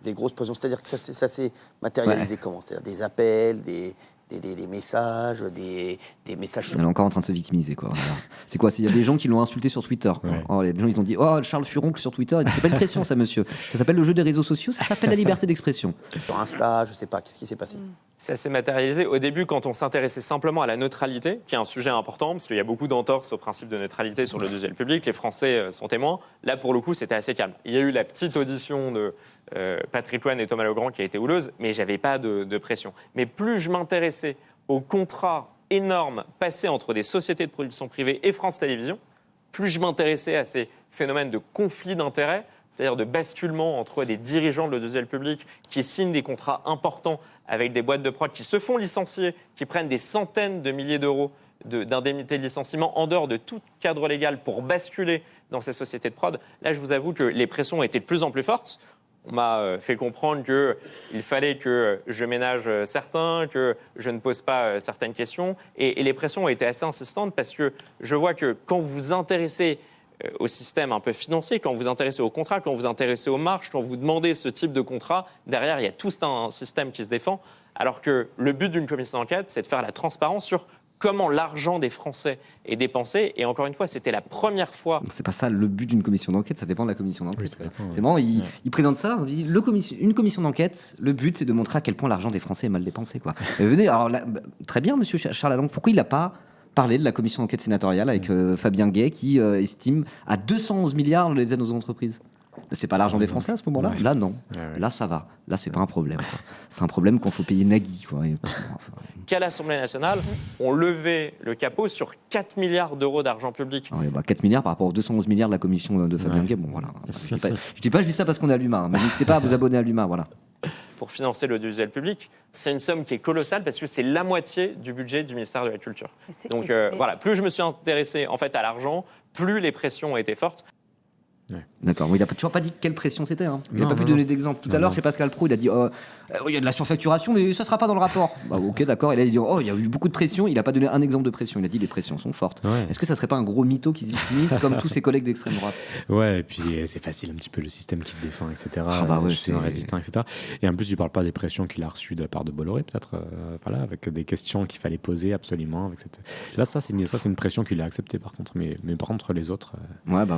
Des grosses pressions, c'est-à-dire que ça s'est matérialisé comment? C'est-à-dire des appels, des messages, des messages... Elle est encore en train de se victimiser, quoi. Voilà. C'est quoi? Il y a des gens qui l'ont insulté sur Twitter, quoi. Oh, les gens, ils ont dit Charles Furoncle sur Twitter. C'est pas une pression, ça, monsieur. Ça s'appelle le jeu des réseaux sociaux, ça s'appelle la liberté d'expression. Sur Insta, je sais pas, qu'est-ce qui s'est passé? Ça s'est matérialisé. Au début, quand on s'intéressait simplement à la neutralité, qui est un sujet important, parce qu'il y a beaucoup d'entorses au principe de neutralité sur le deuxième public, les Français sont témoins. Là, pour le coup, c'était assez calme. Il y a eu la petite audition de Patrick Loine et Thomas Legrand qui a été houleuse, mais j'avais pas de pression. Mais plus je m'intéressais aux contrats énormes passés entre des sociétés de production privée et France Télévisions, plus je m'intéressais à ces phénomènes de conflit d'intérêts, c'est-à-dire de basculement entre des dirigeants de l'audiovisuel public qui signent des contrats importants avec des boîtes de prod, qui se font licencier, qui prennent des centaines de milliers d'euros d'indemnités de licenciement en dehors de tout cadre légal pour basculer dans ces sociétés de prod. Là, je vous avoue que les pressions étaient de plus en plus fortes. On m'a fait comprendre qu'il fallait que je ménage certains, que je ne pose pas certaines questions. Et les pressions ont été assez insistantes parce que je vois que quand vous vous intéressez au système un peu financier, quand vous vous intéressez aux contrats, quand vous vous intéressez aux marges, quand vous demandez ce type de contrat, derrière, il y a tout un système qui se défend. Alors que le but d'une commission d'enquête, c'est de faire la transparence sur comment l'argent des Français est dépensé. Et encore une fois, c'était la première fois... C'est pas ça le but d'une commission d'enquête, ça dépend de la commission d'enquête. Oui, c'est bon, il présente ça, il dit, une commission d'enquête, le but c'est de montrer à quel point l'argent des Français est mal dépensé. Quoi. Venez, alors là, très bien, monsieur Charles Lalonde, pourquoi il n'a pas parlé de la commission d'enquête sénatoriale avec Fabien Gay qui estime à 211 milliards les aides aux entreprises? C'est pas l'argent des Français à ce moment-là? Là, non. Là, ça va. Là, c'est pas un problème. Quoi. C'est un problème qu'on faut payer Nagui. Quoi. Qu'à l'Assemblée nationale, on levait le capot sur 4 milliards d'euros d'argent public. 4 milliards par rapport aux 211 milliards de la commission de Fabien Gay. Bon, voilà. Je dis pas juste ça parce qu'on est à l'UMA. Mais n'hésitez pas à vous abonner à l'UMA. Voilà. Pour financer l'audiovisuel public, c'est une somme qui est colossale parce que c'est la moitié du budget du ministère de la Culture. Donc voilà, plus je me suis intéressé en fait à l'argent, plus les pressions ont été fortes. Ouais. D'accord, il n'a toujours pas dit quelle pression c'était. Hein. Il n'a pas pu donner d'exemple. Tout à l'heure, chez Pascal Praud, il a dit il y a de la surfacturation, mais ça ne sera pas dans le rapport. Ok, d'accord. Et là, il dit il y a eu beaucoup de pression. Il n'a pas donné un exemple de pression. Il a dit les pressions sont fortes. Ouais. Est-ce que ça ne serait pas un gros mytho qui se victimise comme tous ses collègues d'extrême droite? Ouais, et puis c'est facile un petit peu le système qui se défend, etc. C'est un résistant, etc. Et en plus, tu ne parles pas des pressions qu'il a reçues de la part de Bolloré, peut-être, voilà, avec des questions qu'il fallait poser absolument. Avec cette... Là, ça, c'est une pression qu'il a acceptée, par contre. Mais par contre, les autres. Voilà.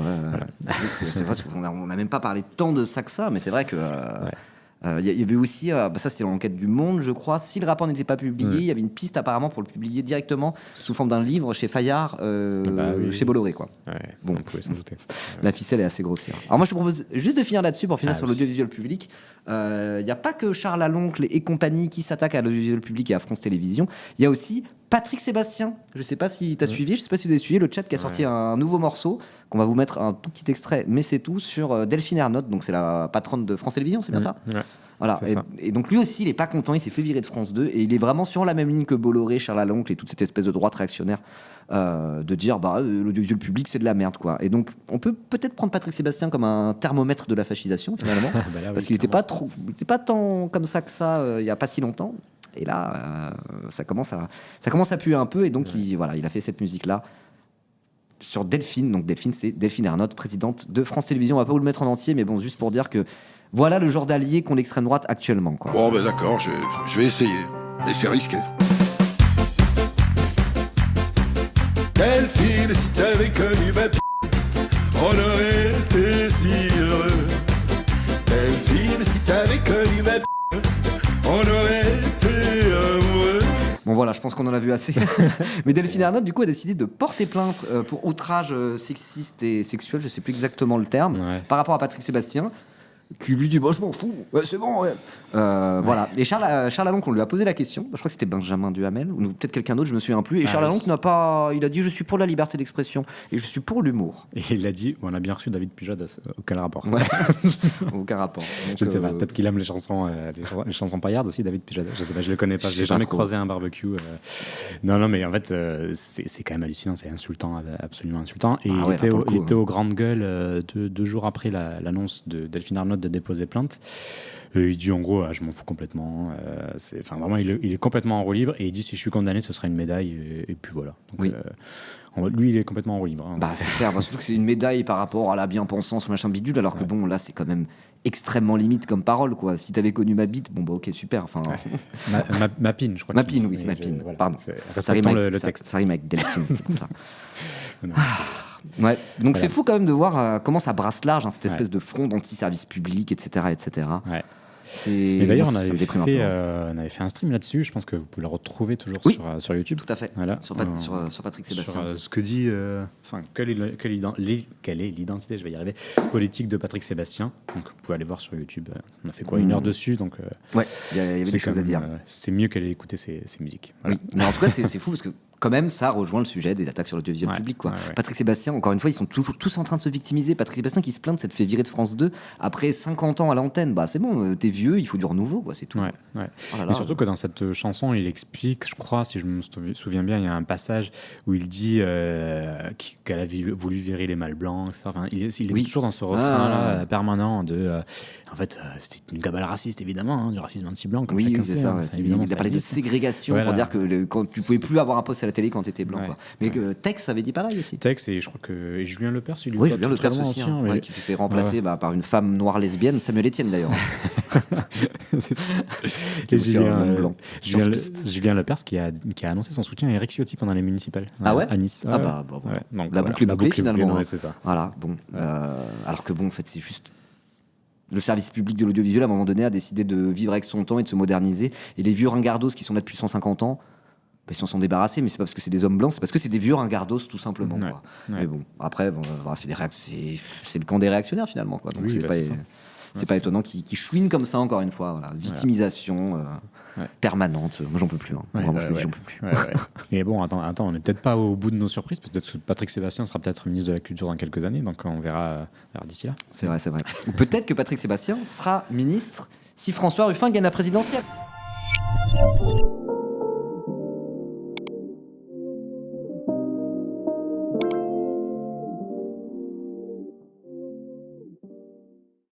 C'est vrai qu'on n'a même pas parlé tant de ça que ça, mais c'est vrai que il y avait aussi, ça c'était l'enquête du Monde, je crois. Si le rapport n'était pas publié, il y avait une piste apparemment pour le publier directement sous forme d'un livre chez Fayard, chez Bolloré, quoi. Bon, on pouvait s'en douter. La ficelle est assez grossière. Alors moi, je te propose juste de finir là-dessus pour finir sur l'audiovisuel public. Il n'y a pas que Charles Laloncle et compagnie qui s'attaquent à l'audiovisuel public et à France Télévisions. Il y a aussi Patrick Sébastien. Je ne sais pas si tu as suivi, je ne sais pas si vous avez suivi le chat qui a sorti un nouveau morceau qu'on va vous mettre un tout petit extrait, mais c'est tout, sur Delphine Ernotte. Donc c'est la patronne de France Télévisions, c'est bien ça? Voilà. Et donc lui aussi, il n'est pas content, il s'est fait virer de France 2 et il est vraiment sur la même ligne que Bolloré, Charles Laloncle et toute cette espèce de droite réactionnaire de dire l'audiovisuel public c'est de la merde, quoi. Et donc on peut peut-être prendre Patrick Sébastien comme un thermomètre de la fascisation finalement, parce qu'il n'était pas tant comme ça que ça il n'y a pas si longtemps. Et là, ça commence à puer un peu, et donc il a fait cette musique-là sur Delphine. Donc Delphine, c'est Delphine Ernotte, présidente de France Télévisions. On va pas vous le mettre en entier, mais bon, juste pour dire que voilà le genre d'allié qu'ont l'extrême droite actuellement, quoi. Bon, ben d'accord, je vais essayer. Et c'est risqué. Delphine, si t'avais connu ma on aurait été si heureux. Delphine, si t'avais connu ma on aurait été amoureux. Bon voilà, je pense qu'on en a vu assez. Mais Delphine Ernotte, du coup, a décidé de porter plainte pour outrage sexiste et sexuel, je sais plus exactement le terme, par rapport à Patrick Sébastien, qui lui dit je m'en fous, c'est bon. Voilà. Et Charles Laloncle, on lui a posé la question. Je crois que c'était Benjamin Duhamel ou peut-être quelqu'un d'autre, je me souviens plus. Et Charles Laloncle il a dit je suis pour la liberté d'expression et je suis pour l'humour. Et il a dit on a bien reçu David Pujadas. Aucun rapport. Aucun rapport. Donc, je ne sais pas. Peut-être qu'il aime les chansons paillardes aussi, David Pujadas. Je sais pas, je le connais pas. Je l'ai jamais croisé à un barbecue. Non, mais en fait c'est quand même hallucinant, c'est insultant, absolument insultant. Et il était aux grandes gueules 2 jours après l'annonce de Delphine Ernotte de déposer plainte. Il dit en gros je m'en fous complètement. Vraiment il est complètement en roue libre et il dit si je suis condamné ce sera une médaille et puis voilà. Donc, lui il est complètement en roue libre. C'est clair, surtout que c'est une médaille par rapport à la bien-pensance machin bidule, alors que bon là c'est quand même extrêmement limite comme parole, quoi. Si t'avais connu ma bite, ok super. Ma pine, je crois. Ma pine, oui, c'est ma pine. Pardon. Ça rime avec le texte. Ça rime avec Delphine, c'est pour ça. Ouais, donc c'est fou quand même de voir comment ça brasse large, cette espèce de front d'anti-service public, etc. Ouais. Et d'ailleurs, on avait fait un stream là-dessus. Je pense que vous pouvez le retrouver toujours sur YouTube. Tout à fait. Voilà. Sur Patrick Sébastien. Sur ce que dit, quelle est l'identité, je vais y arriver, politique de Patrick Sébastien. Donc vous pouvez aller voir sur YouTube. On a fait 1 heure dessus. Donc il y avait des choses à dire. C'est mieux qu'aller écouter ses musiques. Voilà. Oui. Mais en tout cas, c'est fou parce que quand même, ça rejoint le sujet des attaques sur l'audiovisuel public. Quoi. Patrick Sébastien, encore une fois, ils sont toujours tous en train de se victimiser. Patrick Sébastien qui se plaint de s'être fait virer de France 2 après 50 ans à l'antenne. Bah, c'est bon, t'es vieux, il faut du renouveau, quoi, c'est tout. Et surtout que dans cette chanson, il explique, je crois, si je me souviens bien, il y a un passage où il dit qu'elle a voulu virer les mâles blancs, etc. Enfin, il est toujours dans ce refrain permanent de... en fait, c'était une cabale raciste, évidemment, du racisme anti-blanc. Comme chacun sait, ça. Il a parlé de ségrégation pour dire que quand tu pouvais plus avoir un poste à la télé quand tu étais blanc. Quoi. Mais Tex avait dit pareil aussi. Tex, et je crois que Julien Lepers, Julien Lepers aussi, qui s'est fait remplacer par une femme noire lesbienne, Samuel Etienne d'ailleurs. C'est ça. Et Julien Lepers qui a annoncé son soutien à Éric Ciotti pendant les municipales à Nice. Donc, la boucle est bouclée finalement. C'est ça. Voilà, bon. Alors que bon, en fait, c'est juste... Le service public de l'audiovisuel, à un moment donné, a décidé de vivre avec son temps et de se moderniser. Et les vieux ringardos qui sont là depuis 150 ans, ils s'en sont débarrassés, mais c'est pas parce que c'est des hommes blancs, c'est parce que c'est des vieux ringardos, tout simplement. Quoi. Mais bon, après, c'est le camp des réactionnaires, finalement. Quoi. Donc c'est pas étonnant qu'ils chouinent comme ça, encore une fois. Voilà. Victimisation permanente. Moi, j'en peux plus. Vraiment, j'en peux plus. Et bon, attends, on n'est peut-être pas au bout de nos surprises. Peut-être que Patrick Sébastien sera peut-être ministre de la Culture dans quelques années, donc on verra d'ici là. C'est vrai. Ou peut-être que Patrick Sébastien sera ministre si François Ruffin gagne la présidentielle.